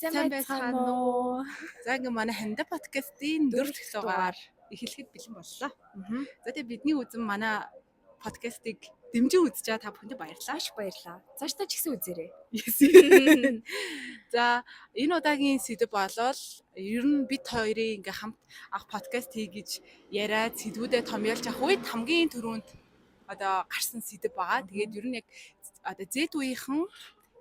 Сайн байцгаана уу? За ингээ манай Ханда подкастын 4 дахь дугаар эхлэхэд бэлэн боллоо. За тэгээ бидний үзэн манай подкастыг дэмжин үзэж байгаа та бүхэнд баярлалаа. Маш баярлалаа. Цаашдаа ч гэсэн үзээрэй. За энэ удаагийн сэдэв болол ер нь бид хоёрын ингээ хамт анх подкаст хийж яриад сэдвүүдэд томьёолж авах үед хамгийн түрүүнд одоо гарсан сэдэв байгаа. Тэгээд ер нь яг одоо зэт үеийнхэн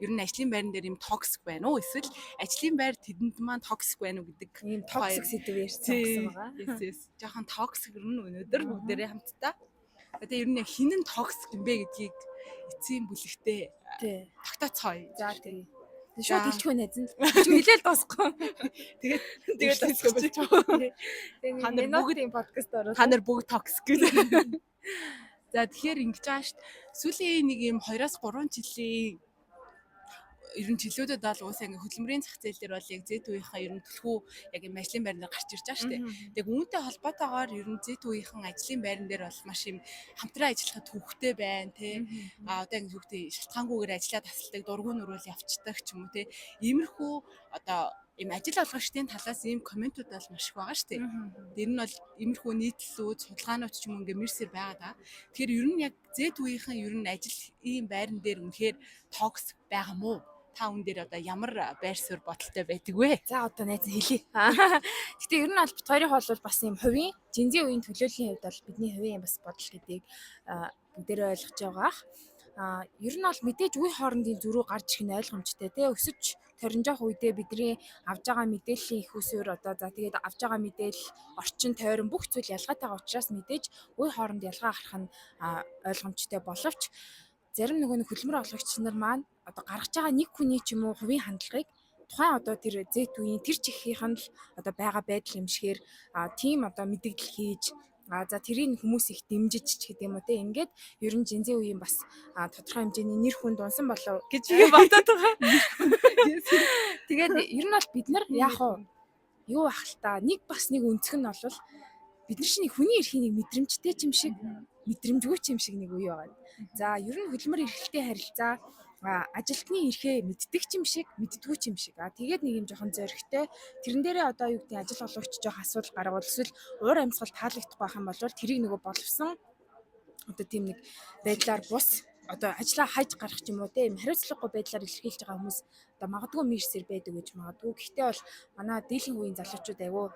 ер нь ажлын байран дээр юм токсик байна уу? Эсвэл ажлын байр тэдэнд маань токсик байна уу гэдэг ийм токсик сэдв ярьсан гэсэн байгаа. Yes. Жохон токсик ер нь өнөөдөр бүгдээрээ хамтдаа. Одоо ер нь хинэн токсик юм бэ гэдгийг эцсийн бүлэгтээ тогтооцгоё. За тэгээ. Шууд хэлчихвэ найзан. Хэлээл дуусахгүй. Тэгээд дуусахгүй. Тэгээд бүгд ийм подкаст ороод. Та нар бүгд токсик гэдэг. За тэгэхээр ингэж байгаа шүү дээ. Сүүлийн нэг юм 2-3 жилийн ер нь жилүүдэд бол уусаа ингээ хөдөлмөрийн зах зээл дээр бол яг зэт үеийнхэн ер нь төлхөө яг юм ажлын байрнаар гарч ирж байгаа шүү дээ. Тэгээ үүнтэй холбоотойгоор ер нь зэт үеийнхэн ажлын байран дээр бол маш юм хамтран ажиллахад төвхтэй байна тий. Одоо ингээ хүүхдээ шалтгаангүйгээр ажиллаа тасалдаг, дургуй нурвал явцдаг ч юм уу тий. Иймэрхүү одоо им ажил олгогчдын талаас ийм комментууд бол маш их байгаа шүү дээ. Тэр нь бол иймэрхүү нийтлэлүүд, судалгаанууд ч юм уу ингээ мэрсээр байгаа да. Тэгэхээр ер нь яг зэт үеийнхэн ер нь ажлын байран дээр үнэхээр токсик байгаа мó? Та хүн дээр одоо ямар байр суурь бодолтой байдаг вэ? За одоо найз хэлье. Гэтэ ер нь бол бит хоёрын бол бас юм хувийн жинзийн үеийн төлөөллийн хувьд бол бидний хувийн бас бодол гэдгийг бүгдээрээ ойлгож байгаах. Ер нь бол мэдээж үе хоорондын зөрүү гарч ирэх нь ойлгомжтой тий. Өсөж торин жоох үедээ бидний авж байгаа мэдээллийн их усүр одоо за тэгээд авж байгаа мэдээлэл орчин тойрон бүх зүйл ялгаатай байгаа учраас мэдээж үе хооронд ялгаа гарах нь ойлгомжтой боловч зарим нэг хөдөлмөр олгогч нар маань одоо гаргаж байгаа нэг хүний ч юм уу хувийн хандлагыг тухайн одоо тэр зэт үеийн тэр чихийнхэн л одоо байгаа байдал юмшгээр тийм одоо мэдээлэл хийж за тэрийг хүмүүс их дэмжиж ч гэдэг юм уу те ингээд ер нь жинзээ үеийн бас тодорхой хэмжээний нэр хүнд унсан болов гэж би бодоод байгаа. Тэгээд ер нь бол бид нар яах вэ? Юу ах л та нэг бас нэг өнцг нь бол бид нар чинь хүний эрхийг нэг мэдрэмжтэй ч юм шиг мэдрэмжгүй ч юм шиг нэг үе байгаа. За ер нь хөдөлмөр эрхлэлтэй харилцаа ажилтны эрхээ мэддэг ч юм шиг мэддэггүй ч юм шиг. Тэгээд нэг юм жоохон зөрөгтэй. Тэрэн дээрээ одоо юу гэдэг ажил олгогч жоох асуудал гаргавал эсвэл уур амьсгал таалагдахгүй байх юм бол тэрийг нөгөө боловсон одоо тийм нэг байдлаар бус одоо ажиллаа хайж гарах ч юм уу тийм хариуцлагагүй байдлаар илэрхийлж байгаа хүмүүс одоо магадгүй мэрсэр байдаг гэж магадгүй. Гэхдээ бол манай дийлэн үеийн залуучууд айгүй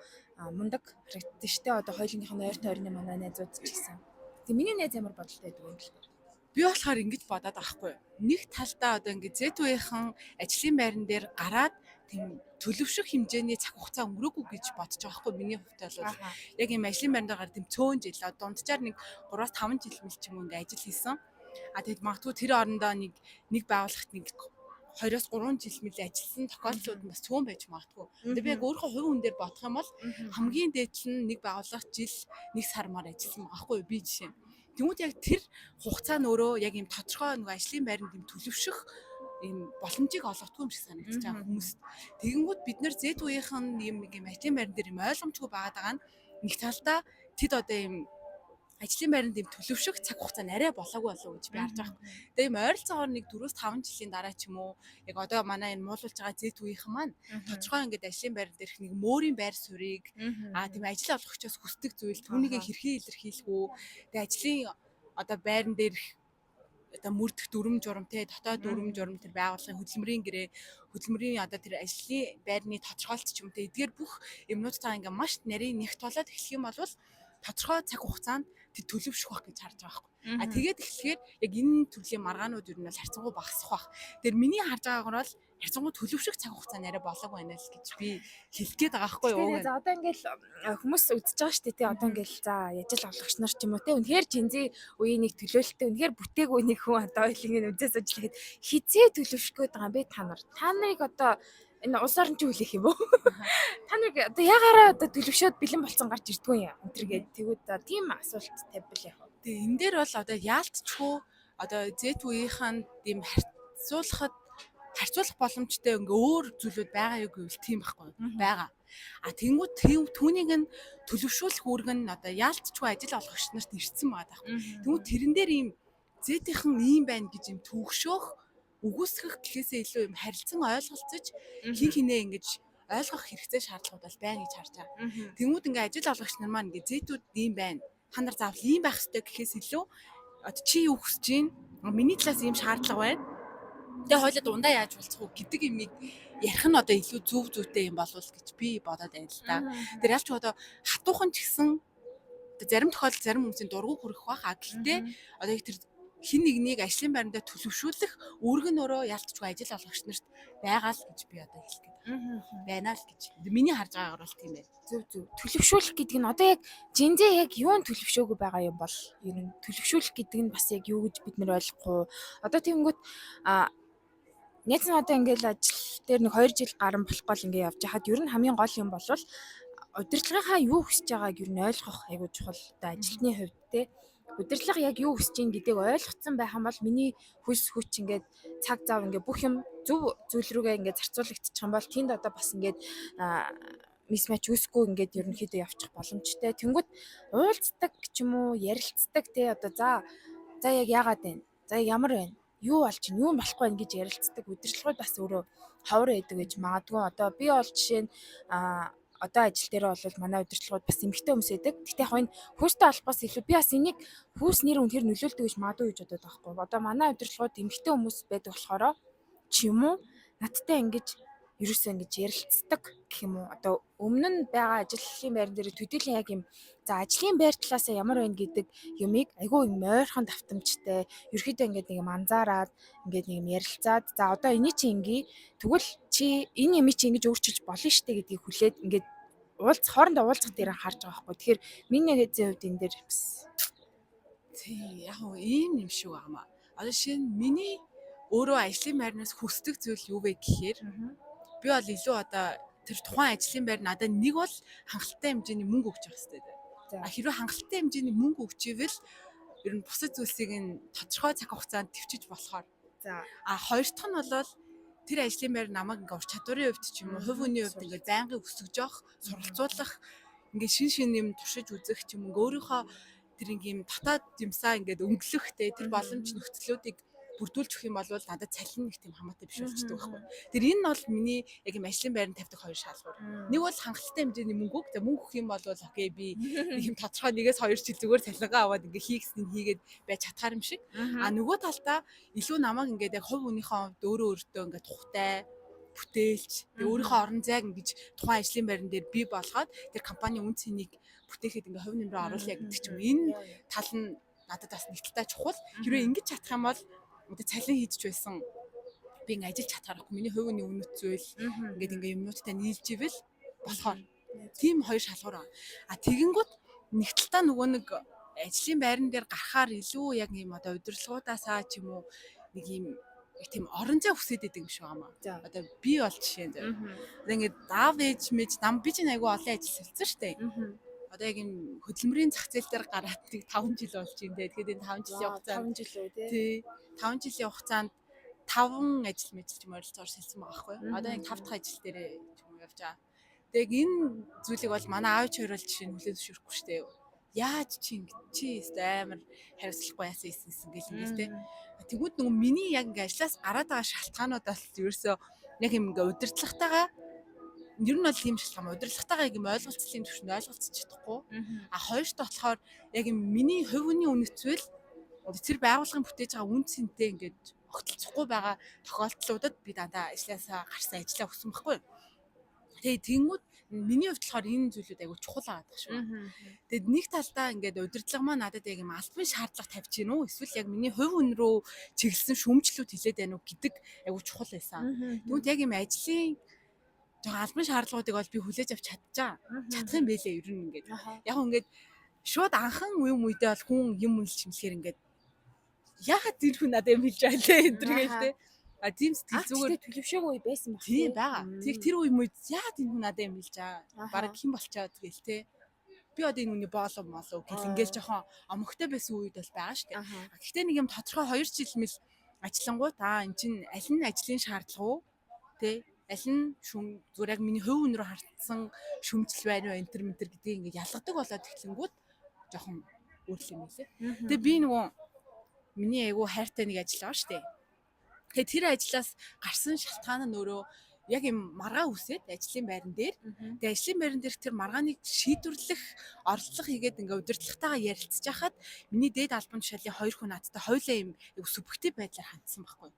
мундаг харагддаг штэ одоо хоёулынхын ойр тойрны манай найзууд ч гэсэн. Тэг миний найз ямар бодолтой байдаг юм бэ? Би болохоор ингэж бодоод байхгүй. Нэг талдаа одоо ингэ зэт үеийнхэн ажлын байран дээр гараад тийм төлөвшөх хэмжээний цаг хугацаа өнгөрөөгүй гэж бодож байгаа байхгүй. Миний хувьд бол яг юм ажлын байран дээр гараад тийм цөөн жил дунджаар нэг 3-5 жил мэл ч юм ингээ ажил хийсэн. Тэгэд магадгүй тэр орондоо нэг байгууллагт нэг 2-3 жил мэл ажилласан тохиолдлууд бас цөөн байж магадгүй. Тэгээ би яг өөрөө хувь хүн дээр бодох юм бол хамгийн дээдл нь нэг байгууллагт жил 1 сармаар ажилласан байгаа байхгүй би жишээ. Тэгмүүд яг тэр хугацаа нь өөрөө яг юм тодорхой нэг ажлын байранд юм төлөвшөх юм боломжийг олгодгүй юм шиг санагдаж байгаа хүмүүст. Тэгэнгүүт бид нар зэт үеийнхэн юм ажлын байран дээр юм ойлгомжгүй байгаа нь нэг талдаа тэд одоо юм ажлын байранд юм төлөвшөх цаг хугацаа нарай болоогүй болов гэж би харж байгаа. Тэгээ юм ойролцоогоор нэг 4-5 жилийн дараа ч юм уу яг одоо манай энэ муулуулж байгаа зэт үеийнхэн маань тодорхой ингээд ажлын байран дээрх нэг мөөрийн байр суурийг тийм ажил олгогчоос хүсдэг зүйл түүнийг хэрхэн илэрхийлэх үү. Тэгээ ажлын одоо байран дээрх одоо мөрдөх дүрм журамтэй дотоод дүрм журам тэр байгууллагын хөдөлмөрийн гэрээ хөдөлмөрийн одоо тэр ажлын байрны тодорхойлт ч юм те эдгээр бүх юмнуудтайгаа ингээд маш нарийн нэгт болоод эхлэх юм бол тодорхой цаг хугацаанд тэр төлөвшөх байх гэж харж байгаа байхгүй. Тэгээд эхлэхээр яг энэ төрлийн маргаанууд ер нь бол харьцангуй багасах байх. Тэр миний харж байгаагаар бол харьцангуй төлөвшөх цаг хугацаа нэрэ болоогүй байна л гэж би хэлэх гээд байгаа байхгүй юу. За одоо ингээл хүмүүс үзэж байгаа шүү дээ тий. Одоо ингээл за ажил олгогч нар ч юм уу тий. Үнэхээр жинзээ үеийн нэг төлөөлөлтөй үнэхээр бүтээгүй нэг хүн одоо ойлгийн үзээс ажиллахад хизээ төлөвшөх гээд байгаа юм бэ та нар. Та нарыг одоо энэ улс орон чинь үлээх юм уу? Та нарыг одоо ягаараа одоо төлөвшөөд бэлэн болцсон гарч ирдгүй юм. Өнтэргээд тэгвэл тийм асуулт тавьбал яах вэ? Тэгээ энэ дээр бол одоо яалтчгүй одоо зэт үеийнхэн тийм харьцуулах боломжтой ингээ өөр зүйлүүд байгаа юу гэвэл тийм байхгүй байгаа. Тэнгүүд түүнийг нь төлөвшүүлэх үүрэг нь одоо яалтчгүй ажил олгогч нарт ирсэн байгаа таахгүй. Тэнгүүд тэрэн дээр ийм зэтийнхэн ийм байна гэж юм төгшөөх үгүйсгэх гэхээсээ илүү юм харилцан ойлголцож хин хинээ ингэж ойлгох хэрэгцээ шаардлагууд бол байна гэж харж байгаа. Тэнгүүд ингээ ажил олгогч нар маань ингээ зээтүүд ийм байна. Та нар заавал ийм байх ёстой гэхээс илүү чи юу хүсэж байна? Миний талаас ийм шаардлага байна. Тэгээ хойлоо дундаа яаж болцох уу гэдэг юмыг ярих нь одоо илүү зөв зүйтэй юм болов гэж би бодоод байна л да. Тэр ялч одоо хатуухан ч гэсэн зарим тохиолдолд зарим хүмүүсийн дургу хүрэх баха. Гэхдээ одоо их тэр хин нэгнийг ажлын байрандаа төлөвшүүлэх үүрэг нь өөрөө ялцчгүй ажил олгогч нарт байгаа л гэж би одоо хэлэх гээд байна л гэж. Миний харж байгаагаар бол тийм байна. Зөв. Төлөвшүүлэх гэдэг нь одоо яг жинзээ яг юунд төлөвшөөгүй байгаа юм бол ер нь төлөвшүүлэх гэдэг нь бас яг юу гэж бид нэр ойлгохгүй. Одоо тиймгүүд Нэг нь одоо ингээл ажил дээр нэг 2 жил гарan болох гол ингээ явж хахад ер нь хамгийн гол юм бол удирдлагынхаа юу хүсэж байгааг ер нь ойлгох айгуу чухал одоо ажилтны хувьд те удирдлага яг юу хүсэж ийн гэдгийг ойлгоцсон байх юм бол миний хөлс хүч ингээд цаг зав ингээ бүх юм зөв зүйл рүүгээ ингээ зарцуулагдчих юм бол тэнд одоо бас ингээд мисмач үүсэхгүй ингээд ерөнхийдөө явчих боломжтой. Тэнгүүд уулздаг ч юм уу ярилцдаг те одоо за яг яагаад байна? За ямар байна? Юу болж чинь юу болохгүй байх гэж ярилцдаг удирдлагууд бас өөрөө ховор байдаг гэж магадгүй. Одоо би бол жишээ нь одоо ажил дээр бол манай удирдлагууд бас эмэгтэй хүмүүс байдаг. Гэхдээ яг энэ хөөстэй холбоос илүү би бас энийг хөөс нэр үнэхээр нөлөөлдөг гэж магадгүй гэж бодоод байхгүй. Одоо манай удирдлагууд эмэгтэй хүмүүс байдаг болохоор ч юм уу надтай ингэж ерөөсөө ингэж ярилцдаг гэх юм уу. Одоо өмнө нь байгаа ажлын байран дээр төдийлэн яг юм за ажлын байр талаасаа ямар байна гэдэг юмыг айгүй юм ойрхон давтамжтай ерөөхдөө ингээд нэг юм анзаараад ингээд нэг юм ярилцаад за одоо энийг чи ингээ тэгвэл чи энэ юм чи ингэж өөрчилж болно штэ гэдгийг хүлээд ингээд хоорондоо уулзах дээр харж байгаа байхгүй. Тэгэхээр миний хэзээ хувьд энэ дээр бас тий яг ийм юм шиг байна. Одоо шинэ миний өөрөө ажлын байрнаас хүсдэг зүйл юу вэ гэхээр би бол илүү одоо тэр тухайн ажлын байр надад нэг бол хангалттай хэмжээний мөнгө өгч явах хэрэгтэй. Хэрвээ хангалттай хэмжээний мөнгө өгчээвэл ер нь бусад зүйлсийг нь тодорхой цаг хугацаанд төвчиж болохоор. Хоёр дахь нь бол тэр ажлын байр намайг ингээ ур чадварын хувьд ч юм уу, хувь хүний хувьд ингээ байнгын өсөж явах, суралцуулах, ингээ шин юм туршиж үзэх ч юм уу, өөрийнхөө тэр ингээм дотоод юмсаа ингээ өнгөлөхтэй тэр боломж нөхцлүүдийг бүрдүүлж өгөх юм бол надад цалин нэг тийм хамаатай биш болчтой байхгүй. Тэр энэ нь бол миний яг юм ажлын байранд тавьдаг хоёр шалгуур. Нэг бол хангалттай хэмжээний мөнгө өг. За мөнгө өгөх юм бол окей би нэг юм тодорхой 1-2 жил зүгээр цалингаа аваад ингээ хийгснэг хийгээд байж чадхаар юм шиг. Нөгөө талдаа илүү намайг ингээд яг хувь хүнийхээ хувьд өөртөө ингээ тухтай бүтээлч өөрийнхөө орон зайг ингэж тухайн ажлын байран дээр бий болгоод тэр компани үн цэнийг бүтээхэд ингээ хувь нэмрээ оруулъя гэдэг ч юм. Энэ тал нь надад бас нэг талтай чухал. Хэрвээ ингэж чадах юм бол одоо цалин хийдэж байсан би ингээ ажиллаж чадхаарахгүй миний хувийн үнэт зүйл ингээд ингээ юмнуудтай нийлж ивэл болохоор тийм хоёр шалгуур байна. Тэгэнгүүт нэг талтаа нөгөө нэг ажлын байран дээр гарахаар илүү яг юм одоо удирдлагуудаасаа ч юм уу нэг юм тийм орон зай хүсээд идэг юм шиг байна. Одоо би бол жишээ нь одоо ингээ даав ээж мэж нам би ч айгүй олон ажил солилцсон шүү дээ. Одоо яг юм хөдөлмөрийн зах зээл дээр гараад тийг 5 жил болж байна те. Тэгэхээр энэ 5 жилийн хугацаанд 5 жил үү тий 5 жилийн хугацаанд 5 ажил мэжилж морилцоор хэлсэн байгаа байхгүй. Одоо яг 5 дахь ажил дээр юм явж байгаа. Тэг энэ зүйлийг бол манай аав ч хоёр бол жишээ нь хүлээж зөвшөөрөхгүй шүү дээ. Яаж чи амар хариуцлахгүй яасан гэсэн гэл ингээл те. Тэгвэл нөгөө миний яг ингээ ажлаас гараад байгаа шалтгаануудаас ерөөсөө яг юм ингээ удирдлагатайгаа ер нь бол ийм шалтгаан удирдлагатайгаа юм ойлголцлын төвшөнд ойлголцож чадахгүй. Хоёрт болохоор яг юм миний хувь хүний үнэцвэл тэр байгууллагын бүтээж байгаа үн цэнтэй ингээд огтлцохгүй байгаа тохиолдлуудад би дандаа ажлаасаа гарсан ажиллаа өгсөн байхгүй. Тэгээ тэнгууд миний хувьд болохоор энэ зүйлүүд айгу чухал байгаа даа шүү. Тэгээд нэг талдаа ингээд удирдлага маань надад яг юм албан шаардлага тавьж гин үү эсвэл яг миний хувь хүн рүү чиглэсэн шүүмжлүүд хэлээд байна уу гэдэг айгу чухал байсан. Тэгвэл яг юм ажлын албан шаардлагуудыг бол би хүлээж авч чадчих юм бэлээ ер нь ингээд. Яг ингээд шууд анхан юм үедээ бол хүн юм үйлч юмлэхээр ингээд яагаад тэр хүн надад юм хэлж байгаа лээ энэ гэлтэй. Тийм сэтгэл зүгээр төлөвшөөгүй байсан баг. Тийм байгаа. Тэр үе үед яагаад энэ хүн надад юм хэлж байгаа. Бараг хэн болчоод гээл те. Би одоо энэ хүний боолоо молоо гэл ингээл жоохон омогтой байсан үед бол байгаа шүү дээ. Гэхдээ нэг юм тодорхой 2 жил мэл ажиллангууд эн чинь аль нь ажлын шаардлага уу те аль нь зүгээр яг миний хувь хүн рүү хартсан шүмжил байна уу энэ төр гэдгийг ингээд ялгадаг болоод эхлэнгүүд жоохон өөрлөм байлээ. Тэгээ би нөгөө миний айгу хайртай нэг ажил байгаа шүү дээ. Тэгээ тэр ажлаас гарсан шалтгаан нь өөрөө яг юм маргаа үсээд ажлын байран дээр. Тэгээ ажлын байран дээр тэр маргааныг шийдвэрлэх, оролцох хийгээд ингээ удирдлагатайгаа ярилцж хахад миний дээд албан тушаалын хоёр хүн надтай хоёулаа юм субъектив байдлаар хандсан байхгүй.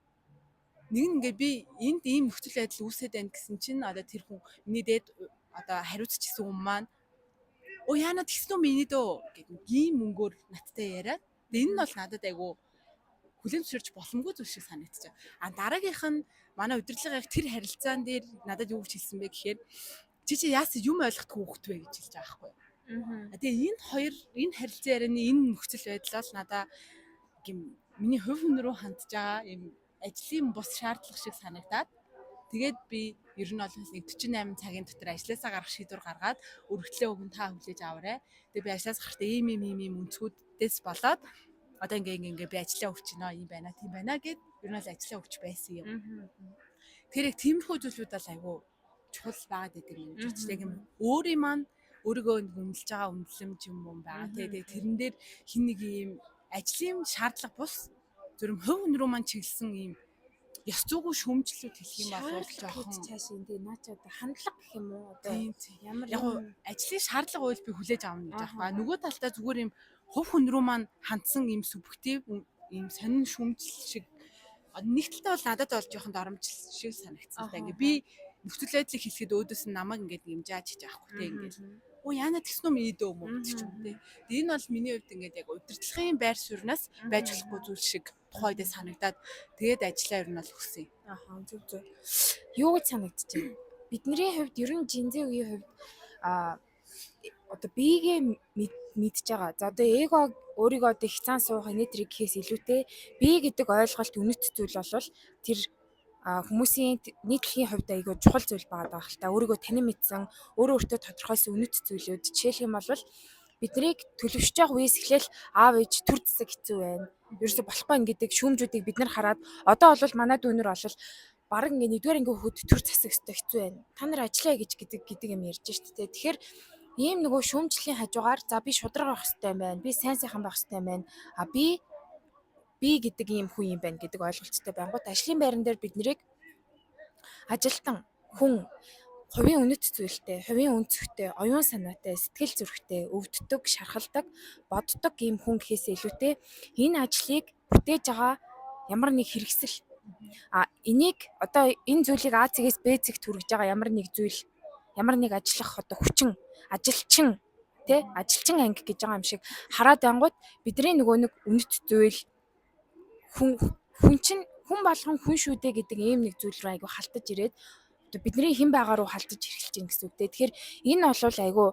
Нэг нь ингээ би энд ийм нөхцөл байдал үүсээд байна гэсэн чинь одоо тэр хүн миний дээд одоо хариуцчихсан хүн маань яана тэгсэн үү миний дөө гэдэг ийм мөнгөөр надтай яриад энэ нь бол надад айгу хүлээн зөвшөөрч боломгүй зүйл шиг санагдчихаа. Дараагийнх нь манай удирдлагын тэр харилцаан дээр надад юу гэж хэлсэн бэ гэхээр чи яасан юм ойлгохгүй хөхт вэ гэж хэлж байгаа байхгүй. Тэгээ энэ харилцан ярианы энэ нөхцөл байдлаас надаа миний хувь хүн рүү хандж байгаа юм ажлын бус шаардлага шиг санагдаад тэгээд би ер нь бол 48 цагийн дотор ажлаасаа гарах шийдвэр гаргаад өргөдлөө өгөн та хүлээж аваарай. Тэгээ би ажлаас гарахдаа ийм үнцгүүдээс болоод одоо ингээ би ажиллаа өгч гинэ юм байна тийм байна гэд ер нь л ажиллаа өгч байсан юм. Тэр яг тиймэрхүү зүйлүүд бол айгүй чухал байгаад байдаг юм гэж яг юм өөрийн маань өөрийгөө үнэлж байгаа үнэлэмж юм байгаа. Тэгээ тэрэн дээр хин нэг юм ажлын шаардлага бус зөвхөн хувь хүн рүү маань чиглэсэн юм ёс зүйгүй шүүмжлэлүүд хэлэх юм бол жоохон цааш энэ наача одоо хандлага гэх юм уу одоо ямар яг ажлын шаардлага бол би хүлээж авна гэж байна. Нөгөө талдаа зүгээр юм хувь хүн рүү маань хандсан юм субъектив юм сонин шүүмжлэл шиг нэг талдаа бол надад бол жоохон доромжил шиг санагдсан. Ингээ би нөхцөл байдлыг хэлэхэд өөдөөс нь намайг ингээд имжааж хийж авахгүй те ингээд яана тэгсэн юм идөө юм уу гэдэг ч юм те. Тэгээ энэ бол миний хувьд ингээд яг удирдлагын байр суурнаас байж болохгүй зүйл шиг тухайд санагдаад тэгээд ажиллаа ер нь бол өгсөн. Зөв. Юу гэж санагдчихэв. Бидний хувьд ер нь жинзээ үеийн хувьд одоо биегээ мэдж байгаа. За одоо эго өөрийгөө одоо хязгаан суух энэтрийг гэхээс илүүтэй бие гэдэг ойлголт үнэт зүйл болвол тэр хүмүүсийн нийтлэлийн хувьд айгүй чухал зүйл байгаа хэл та. Өөрийгөө танин мэдсэн, өөртөө тодорхойлсон үнэт зүйлүүд. Жишээлх юм бол биднийг төлөвшөж байгаа үеэс эхлээл аав ээж төр засаг хэцүү байна. Ерөөсө болохгүй гэдэг шүүмжүүдийг бид нар хараад одоо бол манай дүүнер бол бараг ингээ нэгдүгээр ингээ хөхөд төр засаг хэцүү байна. Та нар ажиллая гэдэг юм ярьж штэ. Тэгэхээр ийм нөгөө шүүмжлэлийн хажуугаар за би шударга байх хэрэгтэй юм байна. Би сайн сайхан байх хэрэгтэй юм байна. Би гэдэг ийм хүн юм байна гэдэг ойлголттой байнгут ажлын байран дээр бид нарыг ажилтан хүн хувийн үнэт зүйлтэй, хувийн өнцгтэй, оюун санаатай, сэтгэл зүрэхтэй, өвддөг, шархалдаг, боддог ийм хүн гэхээс илүүтэй энэ ажлыг бүтээж байгаа ямар нэг хэрэгсэл энийг одоо энэ зүйлийг А зэгээс Б зэгт хүргэж байгаа ямар нэг зүйл, ямар нэг ажиллах одоо хүчин, ажилчин анги гэж байгаа юм шиг хараад байнгут бидний нөгөө нэг үнэт зүйл хүн болгон хүн шүү дээ гэдэг ийм нэг зүйл рүү айгу халтаж ирээд одоо бидний хэн байгаа руу халтаж ирэлж байна гэсэн үг. Тэгэхээр энэ бол айгу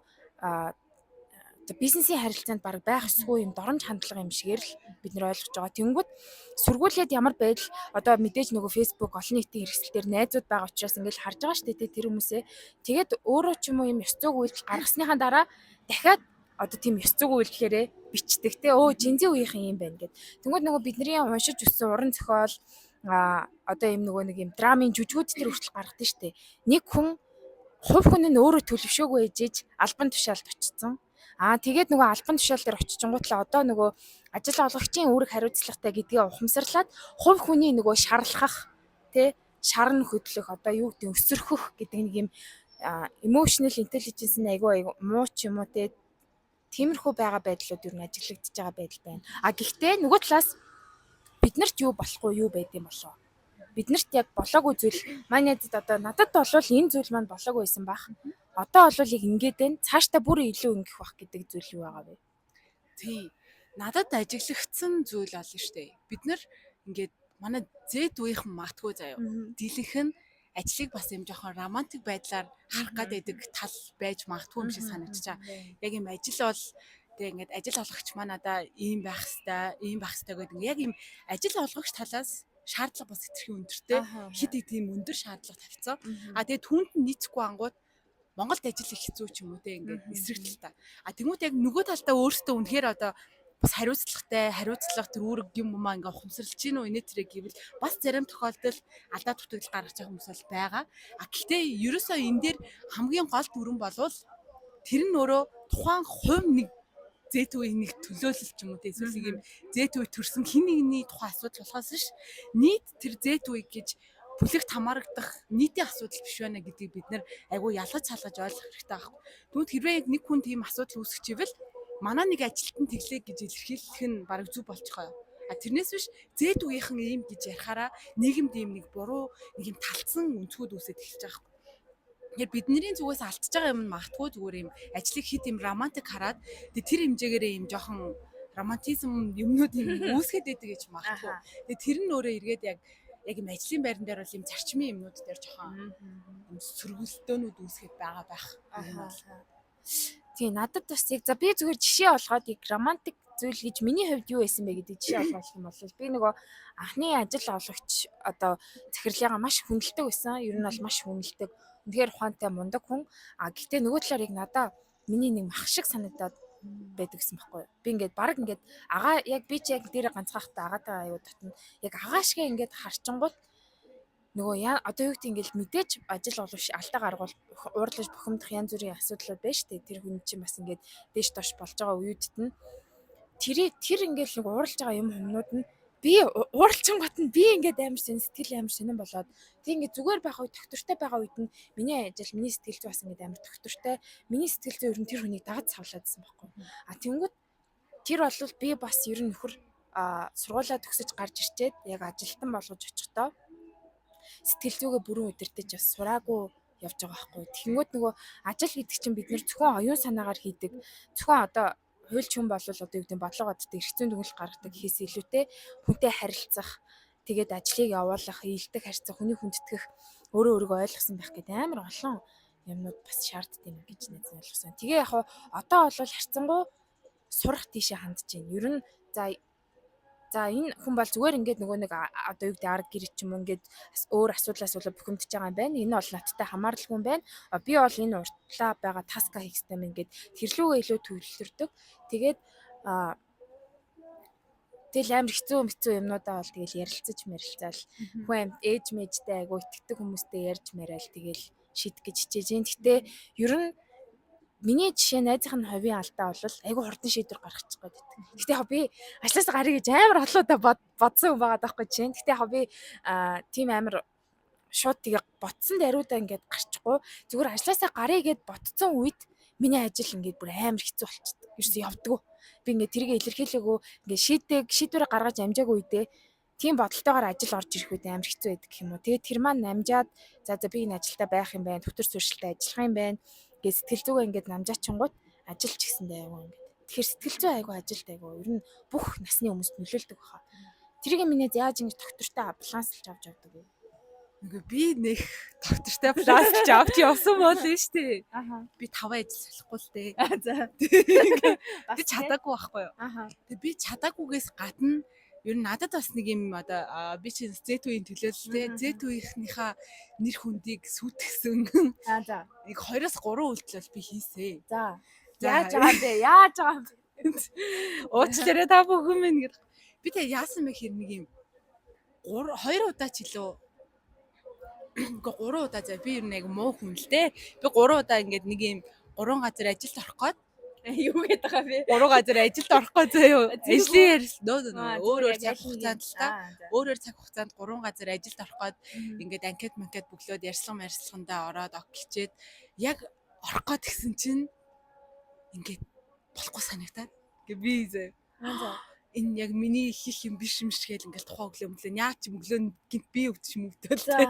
одоо бизнесийн харилцаанд баг байх ёсгүй юм доромж хандлага юм шигээр л бид нар ойлгож байгаа. Тэнгүүд сургуулиуд ямар байдал одоо мэдээж нөгөө Facebook олон нийтийн хэрэгсэл дээр найзууд байгаа учраас ингээл харж байгаа шүү дээ тэр хүмүүсээ. Тэгээд өөрөө ч юм уу юм ёс зүйн үйлдэл гаргасныхаа дараа дахиад одоо тийм ёс зүйн үйлдэлээрээ бичдэг те жинзээ үеийнхэн юм байна гэд. Тэнгүүд нөгөө бидний уншиж өссөн уран зохиол одоо юм нөгөө нэг юм драмын жүжгүүд төр хүртэл гаргадаг штэ. Нэг хүн хувь хүн нь өөрөө төлөвшөөгүй ээжиж албан тушаалд очсон. Тэгээд нөгөө албан тушаал дээр очичингуутлаа одоо нөгөө ажил олгогчийн үүрэг хариуцлагатай гэдгээ ухамсарлаад хувь хүний нөгөө шарлахах шарн хөдлөх одоо юу гэдэг өсөрхөх гэдэг нэг юм emotional intelligence нь айгүй муу ч юм уу тиймэрхүү байгаа байдлууд юу н ажиглагдж байгаа байдал байна. Гэхдээ нөгөө талаас биднэрт юу болохгүй юу байд юм болоо. Биднэрт яг болоогүй зүйл манайд одоо надад бол энэ зүйл маань болоогүй байсан баг. Одоо бол яг ингээд байна. Цаашдаа бүр илүү ингэх бах гэдэг зүйл юу байгаа вэ? Тий. Надад ажиглагдсан зүйл олно штэ. Бид нар ингээд манай Z үеийнхэн магтгүй заяа. Дийлэнх нь ажлыг бас юм жоохон романтик байдлаар харах гэдэг тал байж магтгүй юм шиг санагдчихаа. Яг юм ажил бол тэг ингээд ажил олгогч маань надаа ийм байх хэвээр гэдэг. Яг юм ажил олгогч талаас шаардлага бас хэтэрхий өндөртэй. Хэд тийм өндөр шаардлага тавьцсан. Тэгээ түүнд нийцэхгүй ангууд Монголд ажил их хэцүү ч юм уу те ингээд эсрэг тал та. Тэгмүүд яг нөгөө талдаа өөртөө үнэхээр одоо бас хариуцлага тэр үүрэг юм уу ингээ ухамсарлж гин үү инээтрэг гэвэл бас зарим тохиолдолд алдаа дутагдал гаргаж байгаа хүмүүс бол байгаа. Гэхдээ ерөөсөө энэ дээр хамгийн гол дүрэн болвол тэр нь өөрөө тухайн хувь нэг зэт үеийн нэг төлөөлөл ч юм уу те эсвэл нэг юм зэт үе төрсэн хин нэгний тухайн асуудал болохоос ш нийт тэр зэт үе гэж бүлэгт хамаарагдах нийтийн асуудал биш байна гэдгийг бид нэр айгу ялгаж салгаж ойлгох хэрэгтэй байхгүй. Тэгвэл хэрвээ яг нэг хүн тийм асуудал үүсгэживэл манай нэг ажилтан тэглээ гэж илэрхийлэх нь бараг зүг болчихоо. А тэрнээс биш зэт үеийнхэн ийм гэж ярихаараа нийгэмд ийм нэг буруу нэг юм талцсан өнцгүүд үүсэж эхэлж байгаа байхгүй. Тэгэхээр бидний зүгээс алдчихж байгаа юм нь магтгүй зүгээр юм ажлыг хит юм романтик хараад тэр хэмжээгээр юм жоохон романтизм юмнууд юм үүсгээд байдаг гэж магтгүй. Тэгээ тэр нь өөрөө эргээд яг юм ажлын байран дээр бол юм зарчмын юмнууд дээр жоохон сөргөлтөөнүүд үүсгээд байгаа байх. Тийм надад бас яг за би зүгээр жишээ олгоод яг романтик зүйл гэж миний хувьд юу байсан бэ гэдэг жишээ олгох юм бол би нөгөө анхны ажил олгогч одоо захирлаагаа маш хүндэлдэг байсан. Ер нь бол маш хүндэлдэг. Үнэхээр ухаантай мундаг хүн. А гэхдээ нөгөө талаар яг надаа миний нэг мах шиг санагдаад байдаг гэсэн байхгүй юу. Би ингээд баг ингээд агаа яг би чи яг дээр ганцхаахтай агаатай аюу татна. Яг агаа шиг ингээд харчингууд нөгөө одоо юу гэдэг ингээд мэдээж ажил олгогч алдаа гаргуул уурлаж бухимдах янз бүрийн асуудлууд байна шүү дээ. Тэр хүн чинь бас ингээд дээш доош болж байгаа үеүдд нь тэр ингээд нэг ууралж байгаа юм хүмүүд нь би ууралчингууд нь би ингээд амар сэтгэл амар сонирн болоод тэг ингээд зүгээр байх үед доктортой байгаа үед нь миний ажил миний сэтгэл зүй бас ингээд амар доктортой миний сэтгэл зүй ер нь тэр хүнийг дагаж савлаадсан байхгүй. А тэнгууд тэр бол би бас ер нь нөхөр сургуулаа төгсөж гарч ирчээд яг ажилтан болгож очихдоо сэтгэл зүйгээ бүрэн удирдах бас сураагүй явж байгаа байхгүй. Тэнгууд нөгөө ажил гэдэг чинь бид нэр зөвхөн оюун санаагаар хийдэг. Зөвхөн одоо хуульч хүн бол одоо юу гэдэг бодлого боддог, эрх зүйн дүгнэлт гаргадаг гэхээс илүүтэй хүнтэй харилцах, тэгээд ажлыг явуулах, ийдэг харьцах, хүнийг хүндэтгэх, өөрөө өөрийгөө ойлгосон байх гэдэг амар олон юмнууд бас шаарддаг юм гэж найз ойлгосон. Тэгээ яг одоо бол харьцангуй сурах тийшээ хандж байна. Ер нь за энэ хүн бол зүгээр ингээд нөгөө нэг одоо юу гэдэг арга гэр ч юм уу ингээд өөр асуудлаас болоо бухимдаж байгаа юм байна. Энэ бол надтай хамааралгүй юм байна. Би бол энэ уртлаа байгаа таска хийх хэрэгтэй юм ингээд тэрлүүгээ илүү төвлөрдөг. Тэгээд тэгэл амар хэцүү юмнуудаа бол тэгэл ярилцаж мэрилцаал хүн ээж мэжтэй айгу итгэдэг хүмүүстэй ярьж мараал тэгэл шийдэх гэж хичээж байна. Гэтэ ер нь миний жишээ найзынхны хувийн алдаа бол айгу хурдан шийдвэр гаргачих гээд байдаг. Гэтэ яг би ажлаас гарыг гэж амар хотлуудаа бодсон хүн байгаа даахгүй чинь. Гэтэ яг би тийм амар шууд тэгээ ботсон даруйдаа ингээд гарчихгүй зүгээр ажлаасаа гарыг гэд ботцсон үед миний ажил ингээд бүр амар хэцүү болчихдог. Ерөөсөө явдаггүй. Би ингээд тэрийг илэрхийлээгүй ингээд шийдвэрээ гаргаж амжаагүй үедээ тийм бодолтойгоор ажил орж ирэх үед амар хэцүү байдаг гэх юм уу. Тэгээд тэр маань намжаад за би энэ ажилдаа байх юм байна. Төвтөр суурьшилтай ажиллах юм байна. Ингээд сэтгэл зүгээ ингээд намжаачингууд ажиллаж гисэндээ айгу ингээд. Тэгэхээр сэтгэл зүй айгу ажилд айгу ер нь бүх насны хүмүүст нөлөөлдөг баха. Тэрийг минь яаж ингэж доктортой баланслж авч явдаг вэ? Ингээ би нэг доктортой баланслж авч явсан бол нь штэ. Би 5 ажил салахгүй л дээ. За. Би чадаагүй байхгүй юу? Тэгээ би чадаагүйгээс гадна ер нь надад бас нэг юм одоо би чинь зэт үеийн төлөөлөлтэй зэт үеийнхнийхээ нэр хүндийг сүйтгэсэн. За. Нэг 2-3 үйлдэл би хийсэ. За. Яаж байгаа бэ? Уучлаарай та бүхэн минь гэдэг. Би тэг яасан бэ хэр нэг юм 2 удаа ч илүү ингээ 3 удаа заа би ер нь яг муу хүн л дээ. Би 3 удаа ингээд нэг юм 3 газар ажилд орох гээд юу гэдэг байгаа бэ? 3 газар ажилд орох гэж заяа. Ажлын өөрөөр цаг хугацаанд л та. Өөрөөр цаг хугацаанд 3 газар ажилд орох гээд ингээд анкет бөглөөд ярьслангандаа ороод хичээд яг орох гээд гисэн чинь ингээд болохгүй санагтаад. Ингээ би заяа. Энэ яг миний хийх юм биш юм шиг л ингээл тухай өглөө яа ч өглөө гинт би өвдөж мөвдөл. За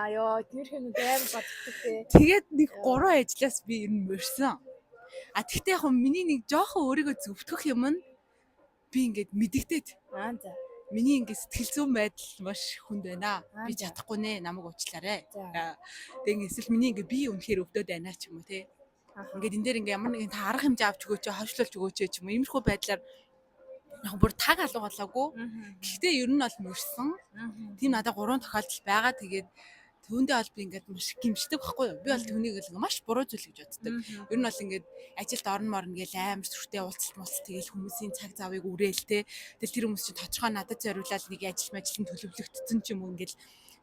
ёо тэрхэн амар боддог те. Тэгээд нэг 3 ажлаас би ер нь мөрсөн. А тэгтээ яг миний нэг жоохон өөрийгөө зөвтгөх юм нь би ингээд мэдэгдээд. За. Миний ингээд сэтгэл зүйн байдал маш хүнд байна. Би чадахгүй нэ намайг уучлаарай. Тэгээд ингээд эсвэл миний ингээд би үнэхээр өвдөд байна ч юм уу те. Ингээд энэ дээр ингээд ямар нэгэн та арга хэмжээ авч өгөөч, хавшлуулж өгөөч ч юм уу. Иймэрхүү байдлаар яг бүр таг алга болоогүй. Гэхдээ ер нь бол мөрсөн. Тийм надад 3 тохиолдол байгаа. Тэгээд түүндээ бол би ингээд маш гимшдэг байхгүй юу? Би бол түүнийг л маш буруу зүйл гэж боддог. Ер нь бол ингээд ажилд орно гээл амар сүртэй уулзалт тэгэл хүмүүсийн цаг завыг үрээл те. Тэгэл тэр хүмүүс чинь тодорхой надад зориулаад нэг ажил төлөвлөгдсөн ч юм уу ингээд